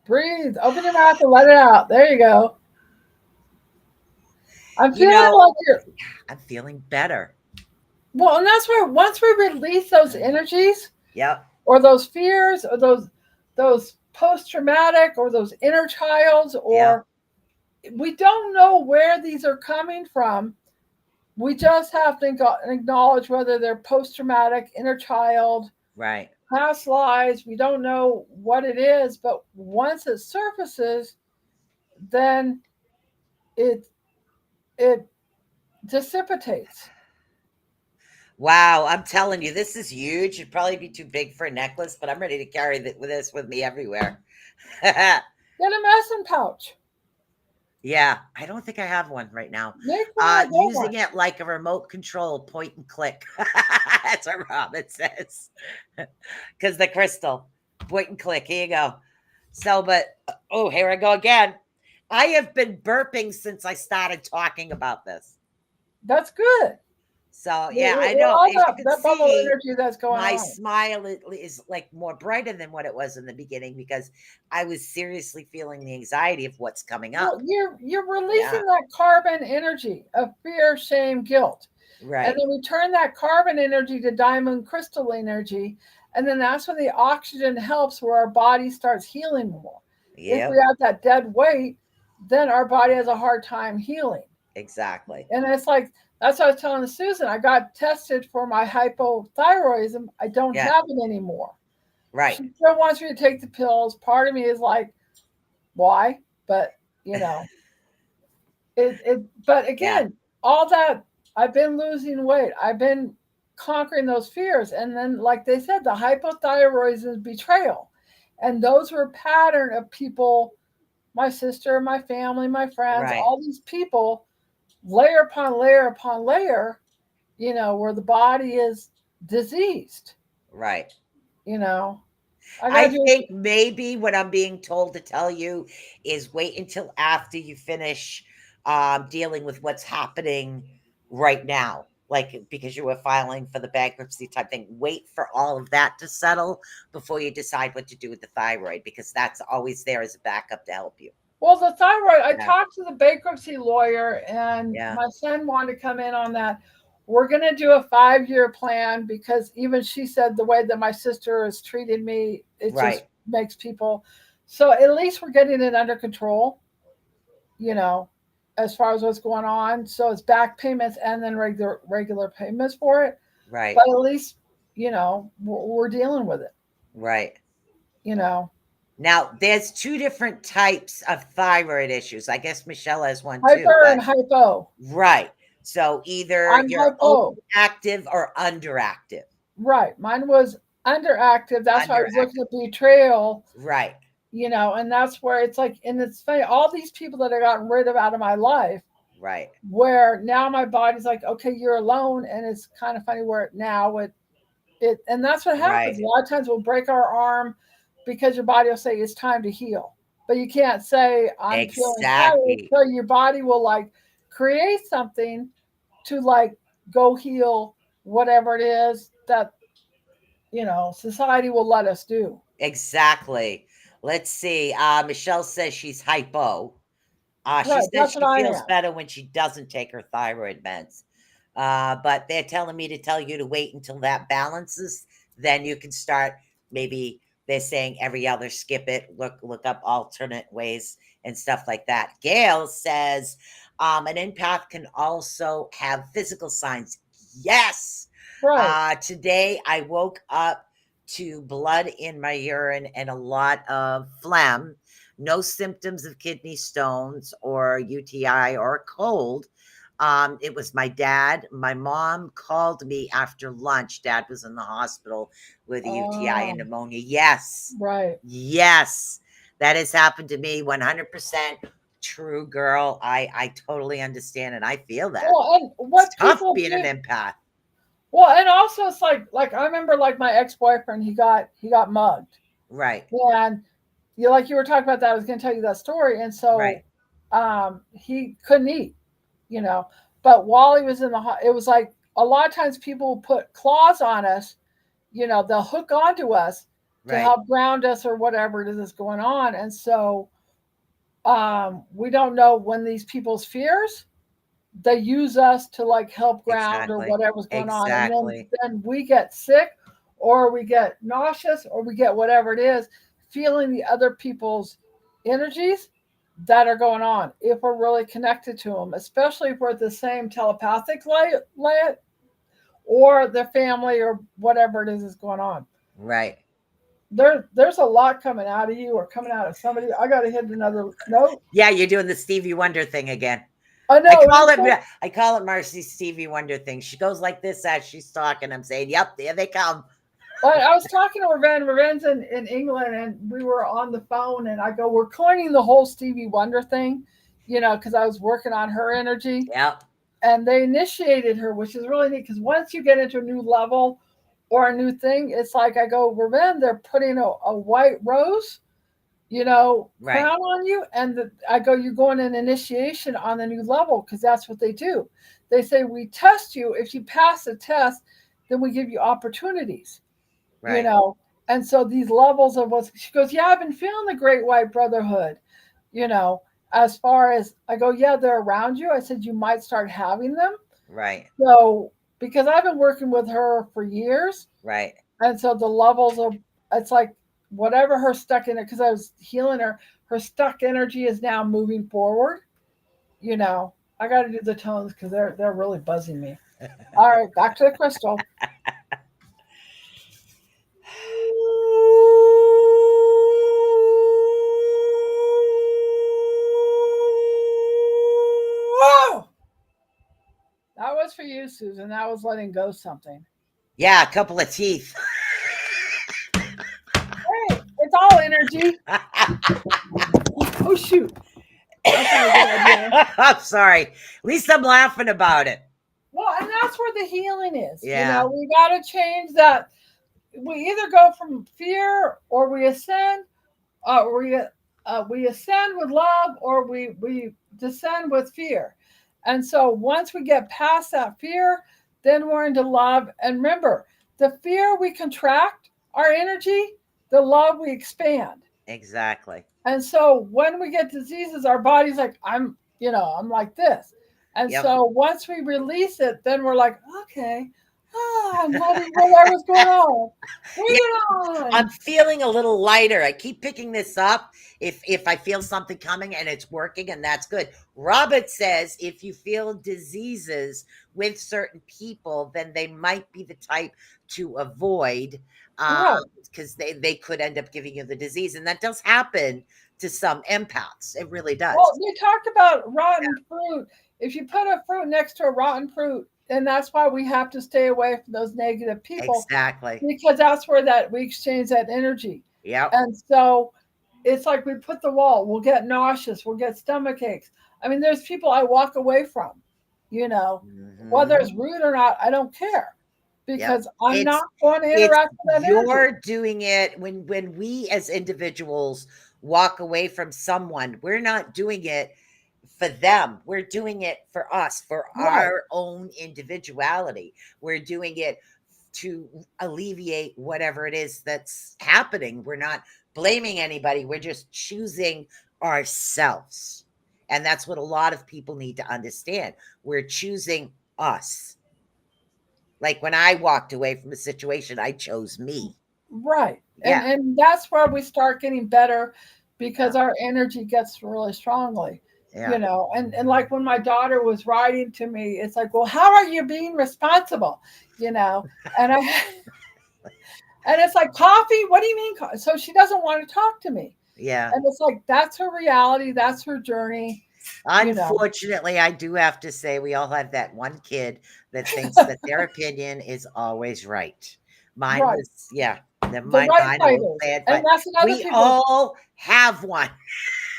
C: Breathe. Open your mouth and let it out. There you go. I'm feeling like you're.
B: I'm feeling better.
C: Well, and that's where once we release those energies,
B: Yep.
C: or those fears, or those post-traumatic, or those inner childs, or we don't know where these are coming from. We just have to acknowledge whether they're post-traumatic, inner child,
B: right,
C: past lives. We don't know what it is, but once it surfaces, then it dissipates.
B: Wow, I'm telling you, this is huge. It'd probably be too big for a necklace, but I'm ready to carry this with me everywhere.
C: Get a medicine pouch.
B: Yeah, I don't think I have one right now. Using it like a remote control, point and click. That's what Robin says. Because the crystal, point and click. Here you go. So, but, oh, here I go again. I have been burping since I started talking about this.
C: That's good.
B: So, yeah, I know. As you can
C: that bubble
B: see,
C: energy that's going
B: my
C: on.
B: smile is like more brighter than what it was in the beginning, because I was seriously feeling the anxiety of what's coming up.
C: Well, you're releasing that carbon energy of fear, shame, guilt.
B: Right.
C: And then we turn that carbon energy to diamond crystal energy. And then that's when the oxygen helps where our body starts healing more. If we
B: Yep.
C: have that dead weight, then our body has a hard time healing.
B: Exactly.
C: And it's like, that's what I was telling Susan. I got tested for my hypothyroidism. I don't
B: Yeah.
C: have it anymore.
B: Right.
C: She still wants me to take the pills. Part of me is like, why? But, you know, but
B: Yeah.
C: again, all that, I've been losing weight. I've been conquering those fears. And then, like they said, the hypothyroidism is betrayal. And those were a pattern of people, my sister, my family, my friends,
B: Right.
C: all these people, layer upon layer upon layer, where the body is diseased,
B: Right.
C: you know. I
B: I
C: gotta do
B: think maybe what I'm being told to tell you is wait until after you finish dealing with what's happening right now. Like, because you were filing for the bankruptcy type thing, wait for all of that to settle before you decide what to do with the thyroid, because that's always there as a backup to help you.
C: Well, the thyroid, I
B: Yeah.
C: talked to the bankruptcy lawyer, and
B: Yeah.
C: my son wanted to come in on that. We're going to do a 5-year plan because even she said the way that my sister has treated me, it just
B: Right.
C: makes people. So at least we're getting it under control, you know, as far as what's going on. So it's back payments and then regular payments for it.
B: Right.
C: But at least, we're dealing with it,
B: Right.
C: you know.
B: Now, there's two different types of thyroid issues. I guess Michelle has one too,
C: Hyper and
B: but
C: hypo.
B: right. So either
C: I'm
B: you're
C: hypo.
B: overactive or underactive.
C: Right. Mine was underactive. That's why I was looking
B: Underactive.
C: at betrayal,
B: Right.
C: and that's where it's like, and it's funny, all these people that I gotten rid of out of my life,
B: Right.
C: where now my body's like, okay, you're alone. And it's kind of funny where now and that's what happens.
B: Right.
C: A lot of times we'll break our arm because your body will say it's time to heal. But you can't say I'm feeling better.
B: Exactly.
C: So your body will like create something to like go heal whatever it is that society will let us do.
B: Exactly. Let's see. Michelle says she's hypo. She
C: Right,
B: says
C: that's what
B: she
C: I
B: feels
C: am.
B: better when she doesn't take her thyroid meds. But they're telling me to tell you to wait until that balances. Then you can start. Maybe they're saying every other, skip it. Look up alternate ways and stuff like that. Gail says an empath can also have physical signs. Yes.
C: Right.
B: Today I woke up to blood in my urine and a lot of phlegm. No symptoms of kidney stones or UTI or a cold. It was my dad. My mom called me after lunch. Dad was in the hospital with a UTI and
C: Um,
B: pneumonia. Yes.
C: right.
B: Yes. That has happened to me. 100% true, girl. I totally understand and I feel that.
C: Well, and
B: It's
C: what
B: tough
C: people
B: being an
C: do.
B: empath.
C: Well, and also it's like I remember like my ex-boyfriend, he got mugged.
B: Right.
C: And you were talking about that, I was going to tell you that story. And
B: Right.
C: so he couldn't eat, you know. But while he was it was like a lot of times people will put claws on us, they'll hook onto us to
B: Right.
C: help ground us or whatever it is that's going on. And so we don't know when these people's fears, they use us to like help ground or
B: Exactly.
C: whatever's going on, and then
B: Exactly.
C: then we get sick or we get nauseous or we get whatever it is, feeling the other people's energies that are going on if we're really connected to them, especially if we're the same telepathic layer or their family or whatever it is going on.
B: Right.
C: There's a lot coming out of you or coming out of somebody. I got to hit another note.
B: Yeah, you're doing the Stevie Wonder thing again.
C: I
B: I
C: know
B: call
C: it's
B: it
C: so.
B: I call it Marci's Stevie Wonder thing. She goes like this as she's talking. I'm saying, "Yep, there they come."
C: But I was talking to Raven. Raven's in England, and we were on the phone, and I go, "We're coining the whole Stevie Wonder thing, because I was working on her energy."
B: Yep.
C: And they initiated her, which is really neat because once you get into a new level or a new thing, it's like I go, Raven, they're putting a white rose,
B: Right.
C: crown on you. And I go, you're going an initiation on the new level because that's what they do. They say, we test you. If you pass the test, then we give you opportunities you
B: Right.
C: know. And so these levels of what she goes, yeah, I've been feeling the Great White Brotherhood, you know, as far as I go, yeah, they're around you. I said, you might start having them.
B: Right.
C: So, because I've been working with her for years,
B: Right.
C: And so the levels of, it's like whatever her stuck in it, because I was healing her, her stuck energy is now moving forward. You know, I got to do the tones because they're really buzzing me. All right, back to the crystal. Whoa! That was for you, Susan. That was letting go something.
B: Yeah, a couple of teeth.
C: Hey, it's all energy. Oh shoot. That's not a good idea.
B: I'm sorry. At least I'm laughing about it.
C: Well, and that's where the healing is. You
B: Yeah.
C: know, we got to change that. We either go from fear or we ascend, we ascend with love, or we descend with fear. And so once we get past that fear, then we're into love. And remember, the fear we contract our energy, the love we expand.
B: Exactly.
C: And so when we get diseases, our body's like, I'm like this. And
B: Yep.
C: so once we release it, then we're like, okay, I'm letting whatever's going on. Bring
B: Yeah,
C: it on.
B: I'm feeling a little lighter. I keep picking this up if I feel something coming and it's working, and that's good. Robert says if you feel diseases with certain people, then they might be the type to avoid,
C: Right.
B: because they could end up giving you the disease, and that does happen to some empaths. It really
C: Well,
B: does.
C: they talked about rotten fruit. If you put a fruit next to a rotten fruit, and that's why we have to stay away from those negative people,
B: Exactly.
C: because that's where that we exchange that energy.
B: Yep.
C: And so it's like we put the wall, we'll get nauseous, we'll get stomach aches. I mean, there's people I walk away from, you know, whether
B: Mhm.
C: it's rude or not, I don't care
B: Yep.
C: because I'm
B: It's
C: not going to
B: it's
C: interact with that energy.
B: you're doing it when we as individuals walk away from someone, we're not doing it for them. We're doing it for us, for
C: Right,
B: our own individuality. We're doing it to alleviate whatever it is that's happening. We're not blaming anybody. We're just choosing ourselves. And that's what a lot of people need to understand. We're choosing us. Like when I walked away from a situation, I chose me.
C: right.
B: Yeah.
C: And that's where we start getting better
B: Yeah.
C: because our energy gets really strongly, you
B: Yeah.
C: know. And like when my daughter was writing to me, it's like, well, how are you being responsible? You know, and I and it's like coffee. What do you mean? So she doesn't want to talk to me.
B: Yeah.
C: And it's like that's her reality, that's her journey, you know.
B: Unfortunately, I do have to say we all have that one kid that thinks that their opinion is always right. Mine
C: Right.
B: was, yeah, never
C: The
B: mind
C: right
B: mine, I won't
C: fighters.
B: say it,
C: And
B: but
C: that's another
B: we
C: people.
B: all have one.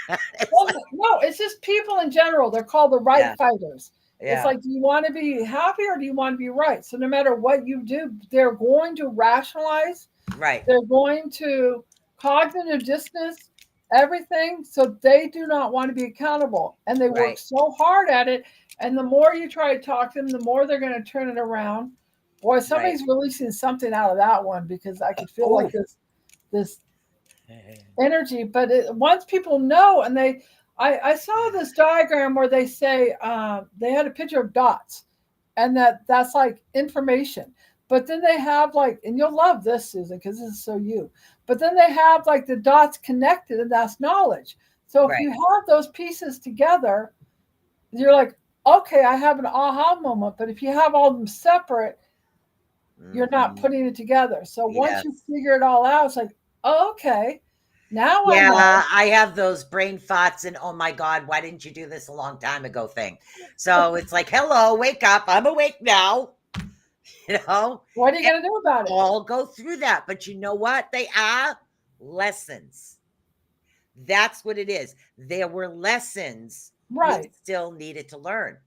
B: It's
C: Well,
B: like,
C: no, it's just people in general. They're called the right
B: yeah,
C: fighters. It's
B: yeah,
C: like, do you want to be happy or do you want to be right? So no matter what you do, they're going to rationalize.
B: right,
C: They're going to cognitive dissonance everything. So they do not want to be accountable. And they work
B: right,
C: so hard at it. And the more you try to talk to them, the more they're going to turn it around. Boy,
B: right.
C: somebody's releasing something out of that one because I could feel like
B: Oh,
C: this energy. But once people know, and I saw this diagram where they say they had a picture of dots, and that's like information. But then they have like, and you'll love this, Susan, because this is so you. But then they have like the dots connected, and that's knowledge. So if
B: right.
C: you have those pieces together, you're like, okay, I have an aha moment. But if you have all of them separate, you're not
B: Mhm.
C: putting it together. So once you
B: Yes.
C: figure it all out, it's like, oh, okay, now I
B: Yeah,
C: know.
B: I have those brain thoughts and oh my God, why didn't you do this a long time ago thing? So it's like, hello, wake up. I'm awake now. You know,
C: What are you
B: and
C: going to do about it?
B: all go through that. But you know what? They are lessons. That's what it is. There were lessons we
C: Right.
B: still needed to learn.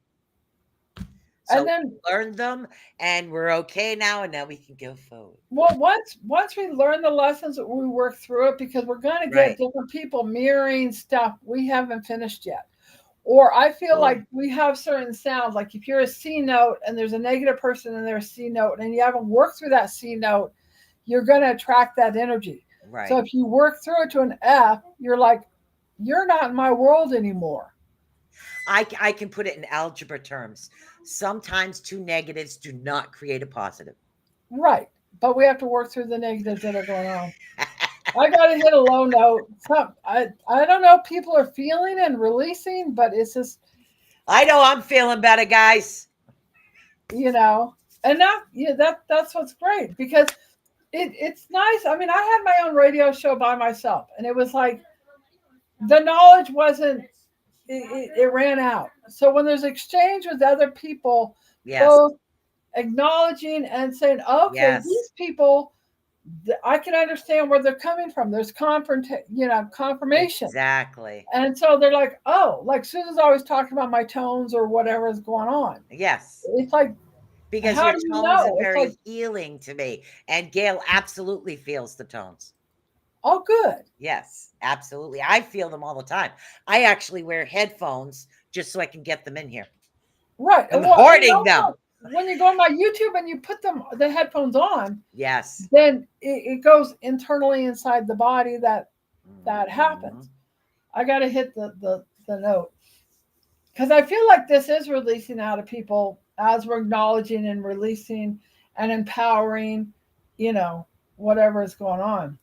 C: And
B: So
C: then,
B: we learned them and we're okay now. And now we can go forward.
C: well, once we learn the lessons, we work through it because we're going to get
B: Right.
C: different people mirroring stuff we haven't finished yet. Or I feel
B: Oh,
C: like we have certain sounds, like if you're a C note and there's a negative person and there's a C note and you haven't worked through that C note, you're going to attract that energy. So
B: right.
C: if you work through it to an F, you're like, you're not in my world anymore.
B: I can put it in algebra terms. Sometimes two negatives do not create a positive.
C: Right. but we have to work through the negatives that are going on. I got to hit a low note. I don't know. People are feeling and releasing, but it's just,
B: I know I'm feeling better, guys.
C: you know, and that's what's great because it's nice. I mean, I had my own radio show by myself, and it was like the knowledge wasn't. It ran out. So when there's exchange with other people,
B: Yes.
C: both acknowledging and saying, okay,
B: Yes.
C: these people, I can understand where they're coming from. There's confirmation.
B: Exactly.
C: And so they're like, oh, like Susan's always talking about my tones or whatever is going on.
B: Yes.
C: It's like,
B: Because
C: how
B: your
C: do you
B: tones are
C: know? It's like,
B: very healing to me. And Gail absolutely feels the tones.
C: oh, good.
B: Yes, absolutely. I feel them all the time. I actually wear headphones just so I can get them in here.
C: Right.
B: I'm
C: Well, and
B: hoarding them.
C: also, when you go on my YouTube and you put the headphones on,
B: Yes.
C: then it goes internally inside the body that
B: Mhm.
C: happens. I got to hit the note because I feel like this is releasing out of people as we're acknowledging and releasing and empowering, whatever is going on.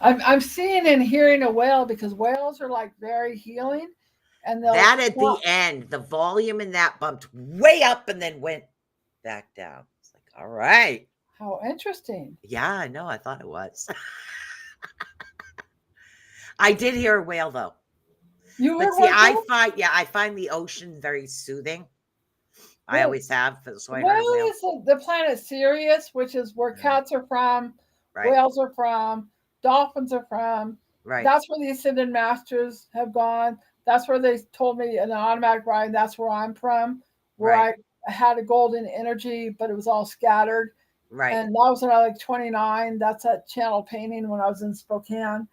C: I'm seeing and hearing a whale because whales are like very healing, and they'll
B: That at the end, the volume in that bumped way up and then went back down. It's like, all right.
C: How interesting!
B: Yeah, I know. I thought it was. I did hear a whale though.
C: You
B: But
C: heard
B: see,
C: one too?
B: I find the ocean very soothing. I
C: Well,
B: always have, so I heard a
C: whale
B: whale.
C: is the planet Sirius, which is where cats are from,
B: Right,
C: whales are from, dolphins are from.
B: right,
C: That's where the ascended masters have gone. That's where they told me in the automatic ride. That's where I'm from, where
B: right,
C: I had a golden energy, but it was all scattered.
B: right.
C: And that was when I was like 29. That's at channel painting when I was in Spokane.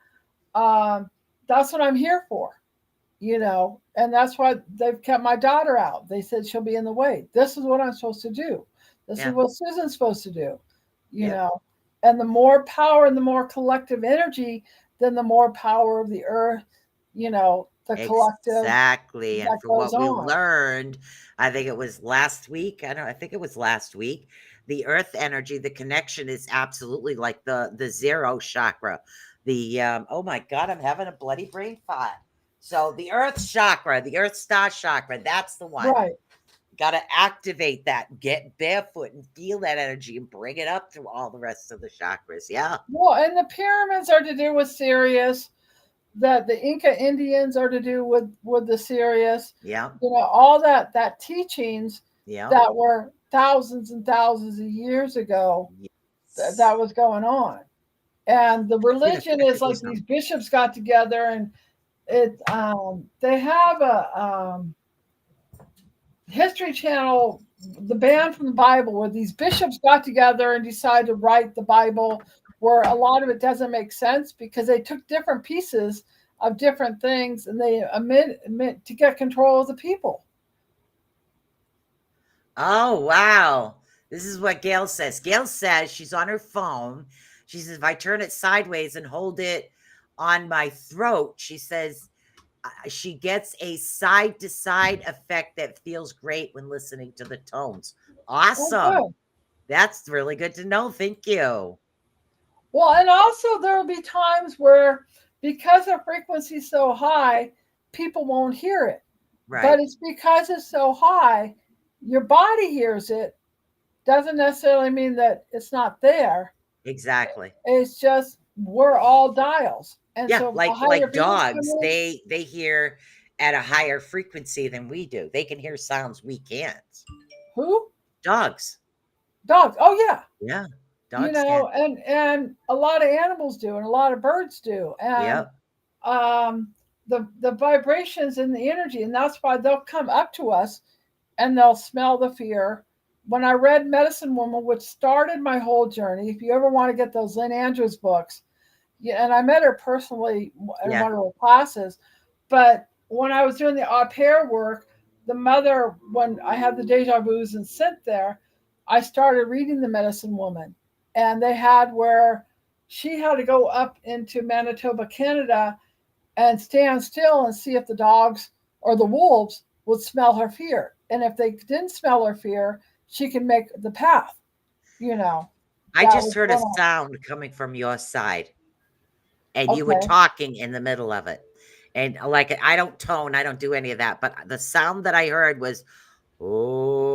C: That's what I'm here for, and that's why they've kept my daughter out. They said she'll be in the way. This is what I'm supposed to do. This is
B: Yeah,
C: what Susan's supposed to do, you
B: yep.
C: know. And the more power and the more collective energy, then the more power of the earth, the collective
B: Exactly. And
C: that
B: for
C: goes
B: what we
C: on.
B: learned, I think it was last week. I think it was last week. The earth energy, the connection is absolutely like the zero chakra. The oh my god, I'm having a bloody brain fart. So the earth chakra, the earth star chakra, that's the one.
C: Right.
B: Got to activate that, get barefoot and feel that energy and bring it up through all the rest of the chakras. Yeah.
C: Well, and the pyramids are to do with Sirius. That the Inca Indians are to do with the Sirius.
B: Yeah.
C: All that teachings
B: Yeah.
C: that were thousands and thousands of years ago that
B: Yes.
C: was going on. And the religion is
B: It
C: like
B: was
C: these bishops got together and they have a History Channel, the band from the Bible, where these bishops got together and decided to write the Bible, where a lot of it doesn't make sense because they took different pieces of different things and they admit to get control of the people.
B: Oh, wow. This is what Gail says. Gail says she's on her phone. She says, if I turn it sideways and hold it on my throat, she says she gets a side to side effect that feels great when listening to the tones.
C: Oh,
B: Awesome.
C: good.
B: That's really good to know. Thank you.
C: Well, and also there will be times where because the frequency is so high, people won't hear it. But
B: Right.
C: it's because it's so high, your body hears it. Doesn't necessarily mean that it's not there.
B: Exactly.
C: It's just we're all dials. And
B: Yeah,
C: so the higher
B: like
C: beings come
B: dogs,
C: in,
B: they hear at a higher frequency than we do. They can hear sounds we can't.
C: who?
B: Dogs.
C: Dogs. Oh yeah.
B: Yeah. Dogs can.
C: And a lot of animals do and a lot of birds do. And
B: Yep.
C: the vibrations and the energy, and that's why they'll come up to us and they'll smell the fear. When I read Medicine Woman, which started my whole journey, if you ever want to get those Lynn Andrews books, yeah, and I met her personally in
B: Yeah.
C: one of her classes. But when I was doing the au pair work, the mother, when I had the deja vus and sent there, I started reading The Medicine Woman, and they had where she had to go up into Manitoba, Canada, and stand still and see if the dogs or the wolves would smell her fear. And if they didn't smell her fear, she could make the path, you know,
B: I
C: that
B: just
C: was
B: heard a
C: going on.
B: sound coming from your side, and you were
C: Okay.
B: talking in the middle of it. And like I don't tone, I don't do any of that, but the sound that I heard was, oh.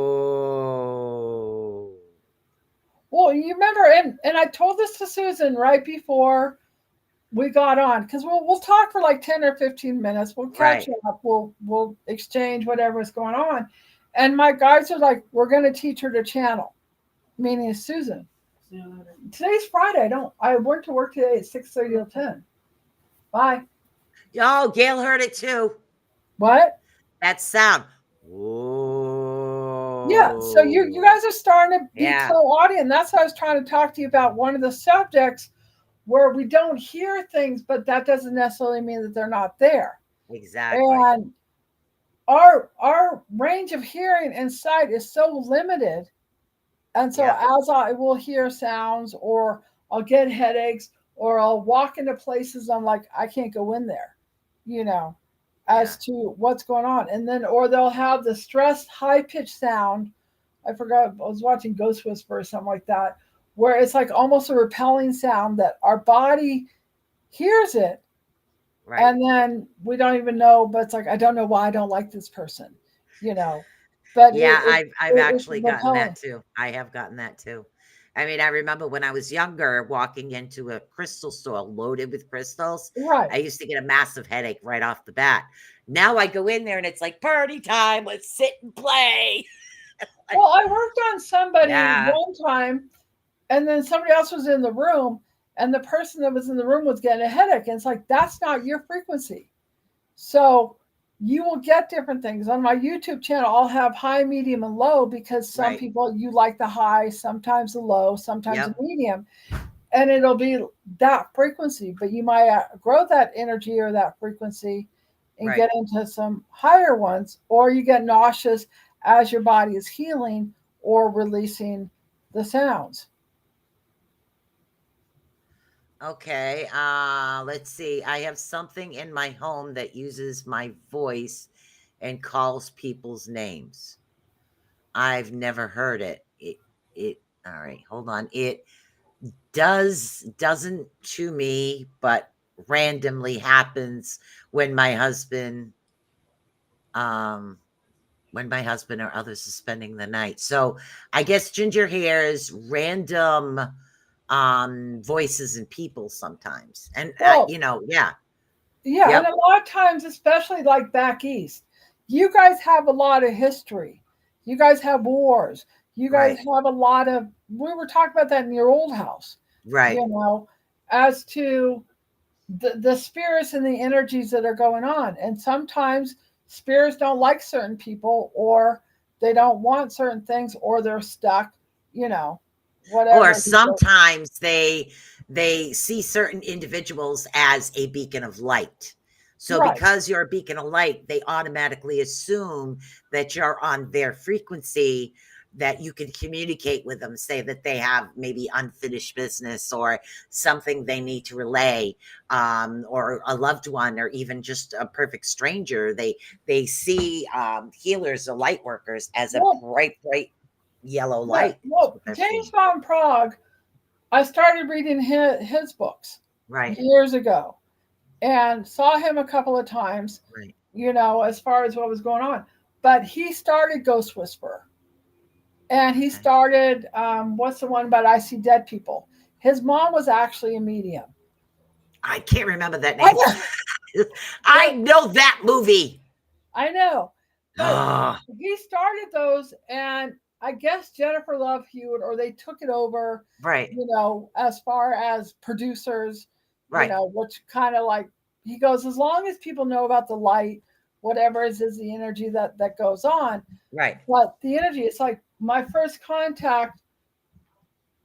C: Well, you remember, and I told this to Susan right before we got on, because we'll talk for like 10 or 15 minutes. We'll catch
B: Right.
C: up. We'll exchange whatever's going on. And my guys are like, we're going to teach her to channel, meaning Susan. Today's Friday. I went to work today at 6:30 till 10. Bye.
B: Oh, Gail heard it too.
C: What?
B: That sound.
C: Yeah. So you
B: Whoa.
C: guys are starting to be
B: Yeah,
C: co-audience. That's what I was trying to talk to you about. One of the subjects where we don't hear things, but that doesn't necessarily mean that they're not there.
B: exactly.
C: And our range of hearing and sight is so limited. And so
B: Yep.
C: as I will hear sounds, or I'll get headaches, or I'll walk into places I'm like, I can't go in there, you know,
B: Yeah.
C: as to what's going on. And then, or they'll have the stressed high pitched sound. I forgot, I was watching Ghost Whisper or something like that, where it's like almost a repelling sound that our body hears it.
B: Right.
C: And then we don't even know, but it's like, I don't know why I don't like this person, you know, but
B: Yeah, I've
C: it's
B: actually gotten that
C: repelling.
B: too. I have gotten that too. I mean, I remember when I was younger walking into a crystal store loaded with crystals,
C: Right.
B: I used to get a massive headache right off the bat. Now I go in there and it's like party time, let's sit and play. Like,
C: Well, I worked on somebody
B: yeah,
C: one time, and then somebody else was in the room, and the person that was in the room was getting a headache. And it's like, that's not your frequency. So you will get different things. On my YouTube channel, I'll have high, medium, and low, because some
B: right.
C: people, you like the high, sometimes the low, sometimes the
B: Yep,
C: medium, and it'll be that frequency. But you might grow that energy or that frequency and
B: right.
C: get into some higher ones, or you get nauseous as your body is healing or releasing the sounds.
B: Okay, let's see. I have something in my home that uses my voice and calls people's names. I've never heard it. It all right, hold on. It doesn't to me, but randomly happens when my husband um when my husband or others is spending the night. So I guess Ginger hears random voices and people sometimes. And
C: Well,
B: you know, yeah.
C: yeah, and
B: Yep.
C: a lot of times, especially like back east, you guys have a lot of history. You guys have wars. You guys
B: Right.
C: have a lot of. We were talking about that in your old house,
B: Right.
C: you know, as to the spirits and the energies that are going on. And sometimes spirits don't like certain people, or they don't want certain things, or they're stuck, you know,
B: Or
C: whatever.
B: sometimes they see certain individuals as a beacon of light. So
C: Right.
B: because you're a beacon of light, they automatically assume that you're on their frequency, that you can communicate with them, say that they have maybe unfinished business or something they need to relay, or a loved one, or even just a perfect stranger. They see healers or light workers as a
C: Well,
B: bright yellow
C: yeah.
B: light. That's
C: Well,
B: what they're
C: James
B: seeing.
C: von Prague, I started reading his books
B: Right,
C: years ago, and saw him a couple of times,
B: right.
C: you know, as far as what was going on. But he started Ghost Whisperer, and he
B: Okay.
C: started, what's the one about I See Dead People? His mom was actually a medium.
B: I can't remember that
C: I
B: name.
C: know,
B: I
C: but
B: know that movie.
C: I know, but
B: Oh,
C: he started those, and I guess Jennifer Love Hewitt, or they took it over,
B: right,
C: you know, as far as producers, you
B: right,
C: know, which kind of like, he goes, as long as people know about the light, whatever is the energy that goes on.
B: right.
C: But the energy, it's like my first contact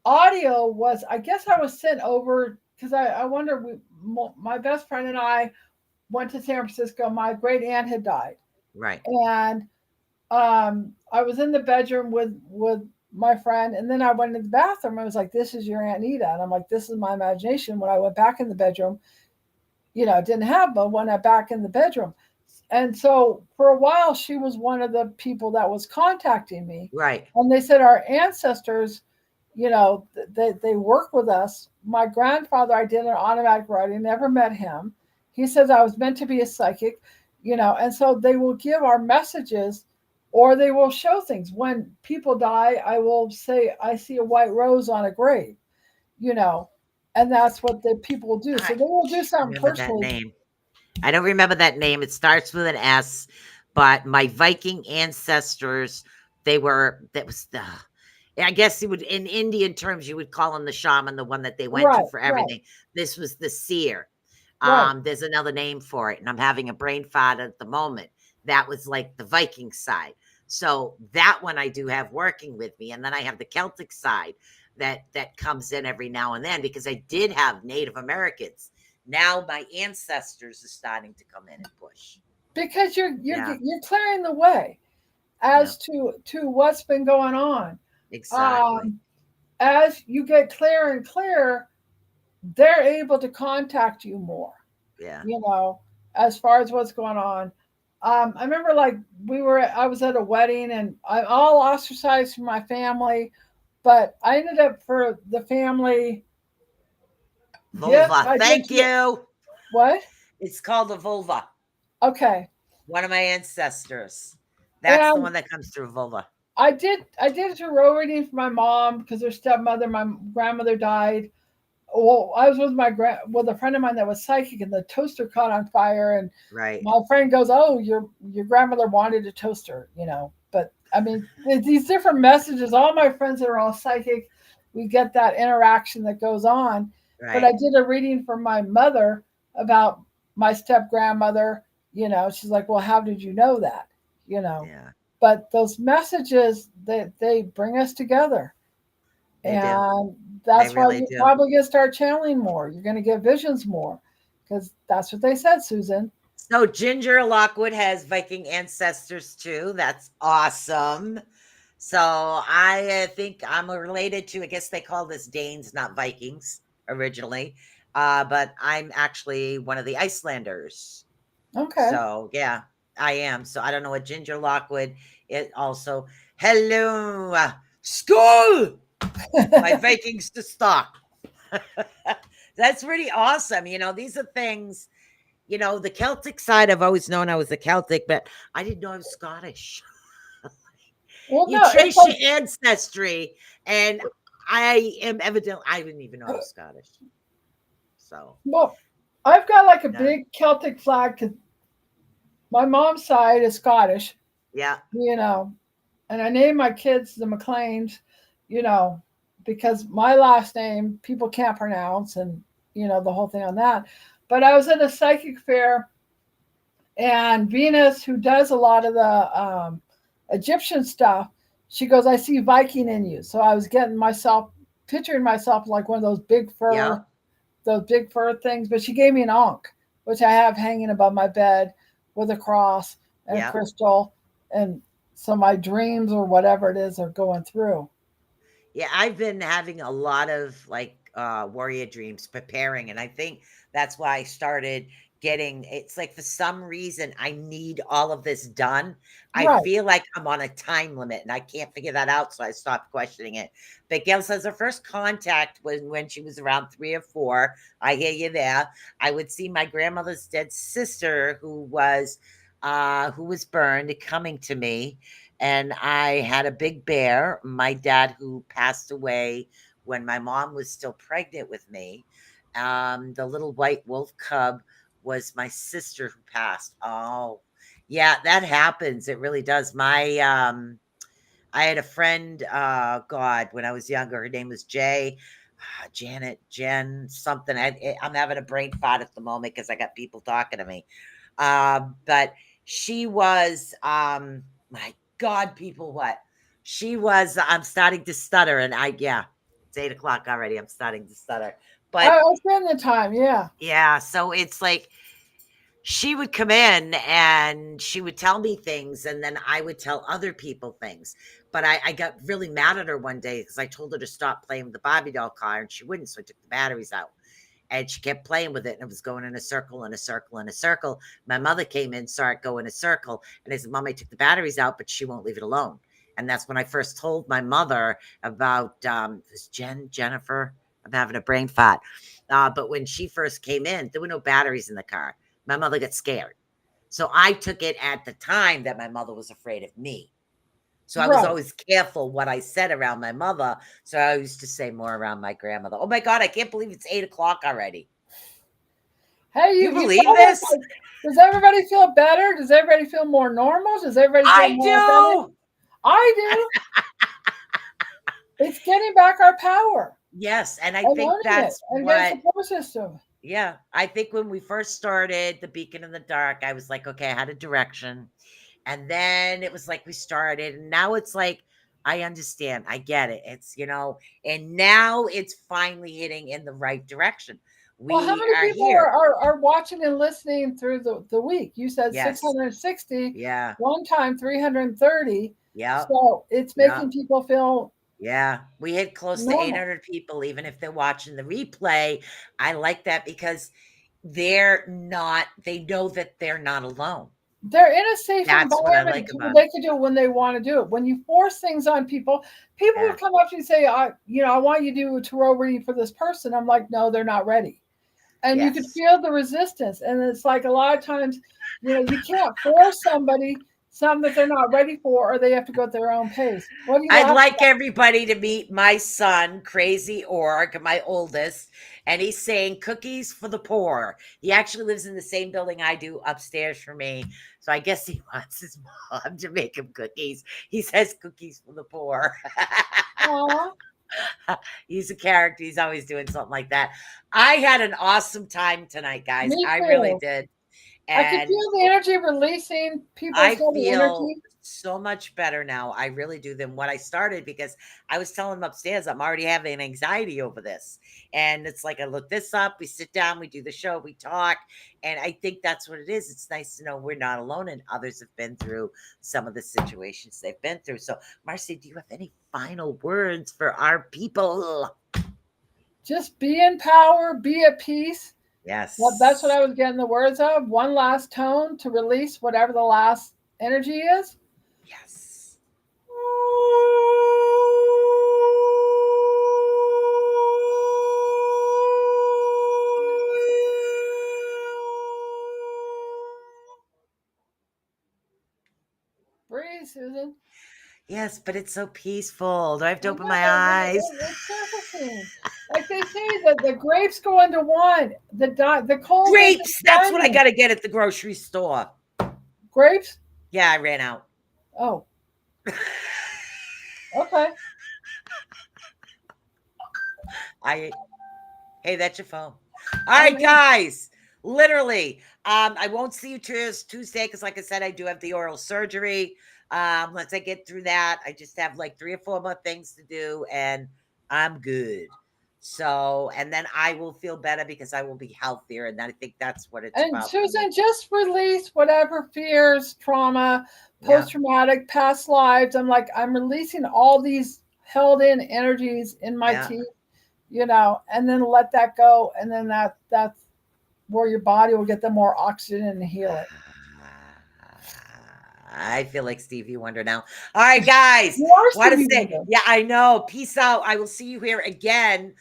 C: audio was, I guess I was sent over because I wonder, my best friend and I went to San Francisco. My great aunt had died.
B: Right.
C: And I was in the bedroom with my friend, and then I went in the bathroom. I was like, "This is your Aunt Nita," and I'm like, "This is my imagination." When I went back in the bedroom, it didn't have, but when I back in the bedroom, and so for a while, she was one of the people that was contacting me,
B: Right.
C: and they said our ancestors, they work with us. My grandfather, I did an automatic writing, never met him. He says I was meant to be a psychic, and so they will give our messages or they will show things. When people die, I will say, I see a white rose on a grave, you know, and that's what the people will do.
B: I
C: So they will do something
B: remember that
C: personally.
B: name. I don't remember that name. It starts with an S, but my Viking ancestors, that was the, I guess you would, in Indian terms, you would call him the shaman, the one that they went to
C: Right,
B: for
C: right,
B: everything. This was the seer.
C: right.
B: There's another name for it, and I'm having a brain fart at the moment. That was like the Viking side. So that one I do have working with me, and then I have the Celtic side that comes in every now and then because I did have Native Americans. Now my ancestors are starting to come in and push.
C: Because
B: Yeah,
C: you're clearing the way
B: yeah,
C: as to what's been going on.
B: exactly.
C: Um, as you get clearer and clearer, they're able to contact you more,
B: Yeah.
C: you know, as far as what's going on. I remember like I was at a wedding and I'm all ostracized from my family, but I ended up for the family gift.
B: Vulva.
C: I did
B: Thank you.
C: what?
B: It's called a vulva.
C: Okay.
B: One of my ancestors. That's the
C: And
B: one that comes through vulva.
C: I did a tarot reading for my mom because her stepmother, my grandmother died. Well, I was with with a friend of mine that was psychic, and the toaster caught on fire. And
B: Right.
C: my friend goes, "Oh, your grandmother wanted a toaster, But I mean, these different messages. All my friends that are all psychic, we get that interaction that goes on. But I
B: Right.
C: did a reading for my mother about my step grandmother. She's like, "Well, how did you know that?" You know,
B: Yeah.
C: but those messages they bring us together,
B: They do.
C: and
B: They
C: that's why
B: really
C: you're
B: do.
C: probably going to start channeling more. You're going to get visions more because that's what they said, Susan.
B: So Ginger Lockwood has Viking ancestors too. That's awesome. So I think I'm related to, I guess they call this Danes, not Vikings originally. But I'm actually one of the Icelanders.
C: Okay.
B: So yeah, I am. So I don't know what Ginger Lockwood it also. Hello, school, my Vikings to stock. That's pretty awesome. These are things, the Celtic side, I've always known I was a Celtic, but I didn't know I was Scottish.
C: Well,
B: You
C: no, it's
B: trace
C: like,
B: your ancestry, and I am evident I didn't even know I was Scottish. So,
C: well, I've got like a
B: yeah.
C: big Celtic flag because my mom's side is Scottish,
B: Yeah.
C: you know, and I named my kids the McLeans, you know, because my last name people can't pronounce, and the whole thing on that. But I was at a psychic fair, and Venus, who does a lot of the Egyptian stuff, she goes, "I see Viking in you." So I was getting myself, picturing myself like one of
B: Yeah.
C: those big fur things. But she gave me an ankh, which I have hanging above my bed with a cross and a
B: Yeah.
C: crystal, and so my dreams or whatever it is are going through.
B: Yeah, I've been having a lot of like warrior dreams preparing, and I think that's why I started getting it's like for some reason I need all of this done. I
C: Right.
B: feel like I'm on a time limit and I can't figure that out, so I stopped questioning it. But Gail says her first contact was when she was around 3 or 4. I hear you there. I would see my grandmother's dead sister who was burned coming to me, and I had a big bear. My dad, who passed away when my mom was still pregnant with me, the little white wolf cub was my sister who passed. Oh, yeah, that happens. It really does. I had a friend, God, when I was younger. Her name was Janet, Jen, something. I'm having a brain fart at the moment because I got people talking to me. But she was, my God, people, what? She was, I'm starting to stutter, and yeah, it's 8 o'clock already. I'm starting to stutter. But
C: I spend the time, yeah.
B: yeah, so it's like, she would come in and she would tell me things, and then I would tell other people things. But I got really mad at her one day because I told her to stop playing with the Barbie doll car, and she wouldn't. So I took the batteries out, and she kept playing with it, and it was going in a circle and a circle and a circle. My mother came in, saw it go in a circle, and I said, Mom, I took the batteries out, but she won't leave it alone. And that's when I first told my mother about Jennifer. I'm having a brain fart. But when she first came in, there were no batteries in the car. My mother got scared. So I took it at the time that my mother was afraid of me. So I was
C: Right.
B: always careful what I said around my mother. So I used to say more around my grandmother. Oh my God, I can't believe it's 8 o'clock already.
C: Hey,
B: You
C: you
B: believe
C: know
B: this?
C: what? Does everybody feel better? Does everybody feel more normal? Does everybody feel
B: I
C: more authentic?
B: do.
C: I do. It's getting back our power
B: Yes. And I
C: and
B: think
C: learning it
B: that's
C: and getting
B: what,
C: support system.
B: yeah. I think when we first started the Beacon in the Dark, I was like, okay, I had a direction. And then it was like we started, and now it's like, I understand. I get it. It's, and now it's finally hitting in the right direction.
C: Well, how
B: We
C: many
B: are
C: people
B: here.
C: are watching and listening through the week? You said
B: Yes.
C: 660,
B: Yeah.
C: one time 330.
B: Yep.
C: So it's
B: Yep.
C: making people feel
B: Yeah. We hit close to
C: normal.
B: 800 people, even if they're watching the replay. I like that because they know that they're not alone.
C: They're in a safe
B: That's what I
C: environment
B: like
C: to where
B: about
C: they
B: it.
C: can do it when they want to do it. When you force things on people, people will
B: Yeah.
C: come up to you and say, I want you to do a tarot reading for this person. I'm like, no, they're not ready. And you could
B: Yes.
C: feel the resistance. And it's like a lot of times, you can't force somebody something that they're not ready for, or they have to go at their own pace. What do you
B: I'd
C: laugh
B: like everybody to meet my son, Crazy Org, my oldest, and he's saying cookies for the poor. He actually lives in the same building I do upstairs from me. So I guess he wants his mom to make him cookies. He says cookies for the poor.
C: about?
B: He's a character. He's always doing something like that. I had an awesome time tonight, guys.
C: Me
B: I really
C: too.
B: did.
C: I could
B: And
C: feel the energy releasing. People
B: I
C: feel the
B: feel
C: energy.
B: so much better now. I really do than what I started because I was telling them upstairs I'm already having anxiety over this. And it's like I look this up, we sit down, we do the show, we talk. And I think that's what it is. It's nice to know we're not alone and others have been through some of the situations they've been through. So, Marci, do you have any final words for our people?
C: Just be in power, be at peace. Well, that's what
B: Yes.
C: I was getting the words of. One last tone to release whatever the last energy is.
B: Yes.
C: Breathe, Susan.
B: Yes, but it's so peaceful. Do I have
C: I
B: to open
C: know
B: my eyes?
C: it's surfacing. Like they say that the grapes go into wine, the coal goes into
B: Grapes. That's what I
C: diamond.
B: got to get at the grocery store.
C: Grapes?
B: Yeah, I ran out.
C: Oh, okay.
B: I Hey, that's your phone. All
C: I
B: right,
C: know.
B: guys. Literally, I won't see you Tuesday because, like I said, I do have the oral surgery. Once I get through that, I just have like 3 or 4 more things to do, and I'm good. So, and then I will feel better because I will be healthier, and I think that's what it's
C: And
B: about for me.
C: Susan, just release whatever fears, trauma,
B: Yeah.
C: post traumatic, past lives. I'm releasing all these held in energies in my
B: Yeah.
C: teeth, and then let that go. And then that's where your body will get the more oxygen and heal it.
B: I feel like Stevie Wonder now. All right, guys.
C: You are
B: Want to
C: Stevie
B: say,
C: Wonder.
B: yeah, I know. Peace out. I will see you here again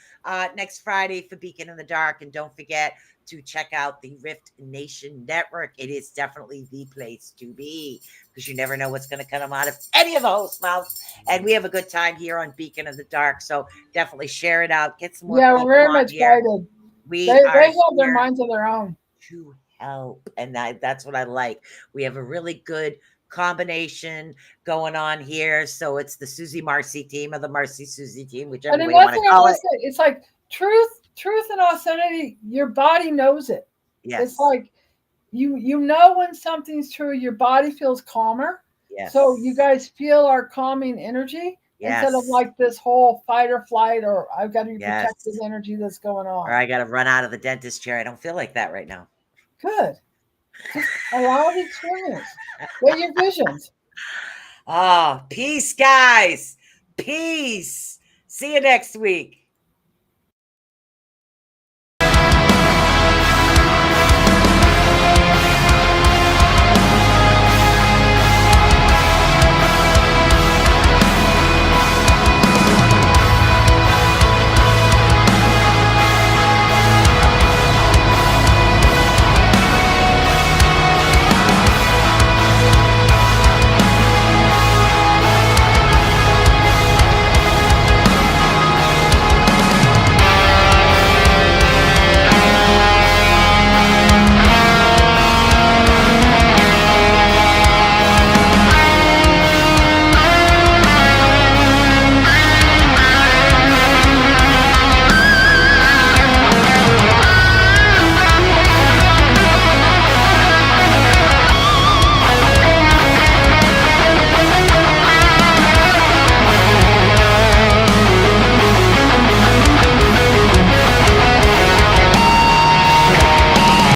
B: next Friday for Beacon in the Dark. And don't forget to check out the Rift Nation Network. It is definitely the place to be because you never know what's going to come out of any of the host mouths. And we have a good time here on Beacon in the Dark. So definitely share it out. Get some more
C: Yeah, we're
B: people
C: very
B: on
C: much
B: here.
C: guided.
B: We
C: They
B: are
C: have their
B: here
C: minds of their own.
B: to help. And that's what I like. We have a really good combination going on here. So it's the Susie Marci team or the Marci Susie team, whichever
C: And
B: way you
C: another
B: want to
C: thing I
B: call
C: want
B: it.
C: to say, it's like truth and authenticity, your body knows it. It's
B: Yes.
C: like you know when something's true, your body feels calmer. So you
B: Yes.
C: guys feel our calming energy instead of
B: Yes.
C: like this whole fight or flight or I've got to be protective
B: Yes.
C: energy that's going
B: Or
C: on.
B: I got to run out of the dentist chair. I don't feel like that right now.
C: Good. Just allow the experience. Get your visions.
B: Oh, peace, guys. Peace. See you next week.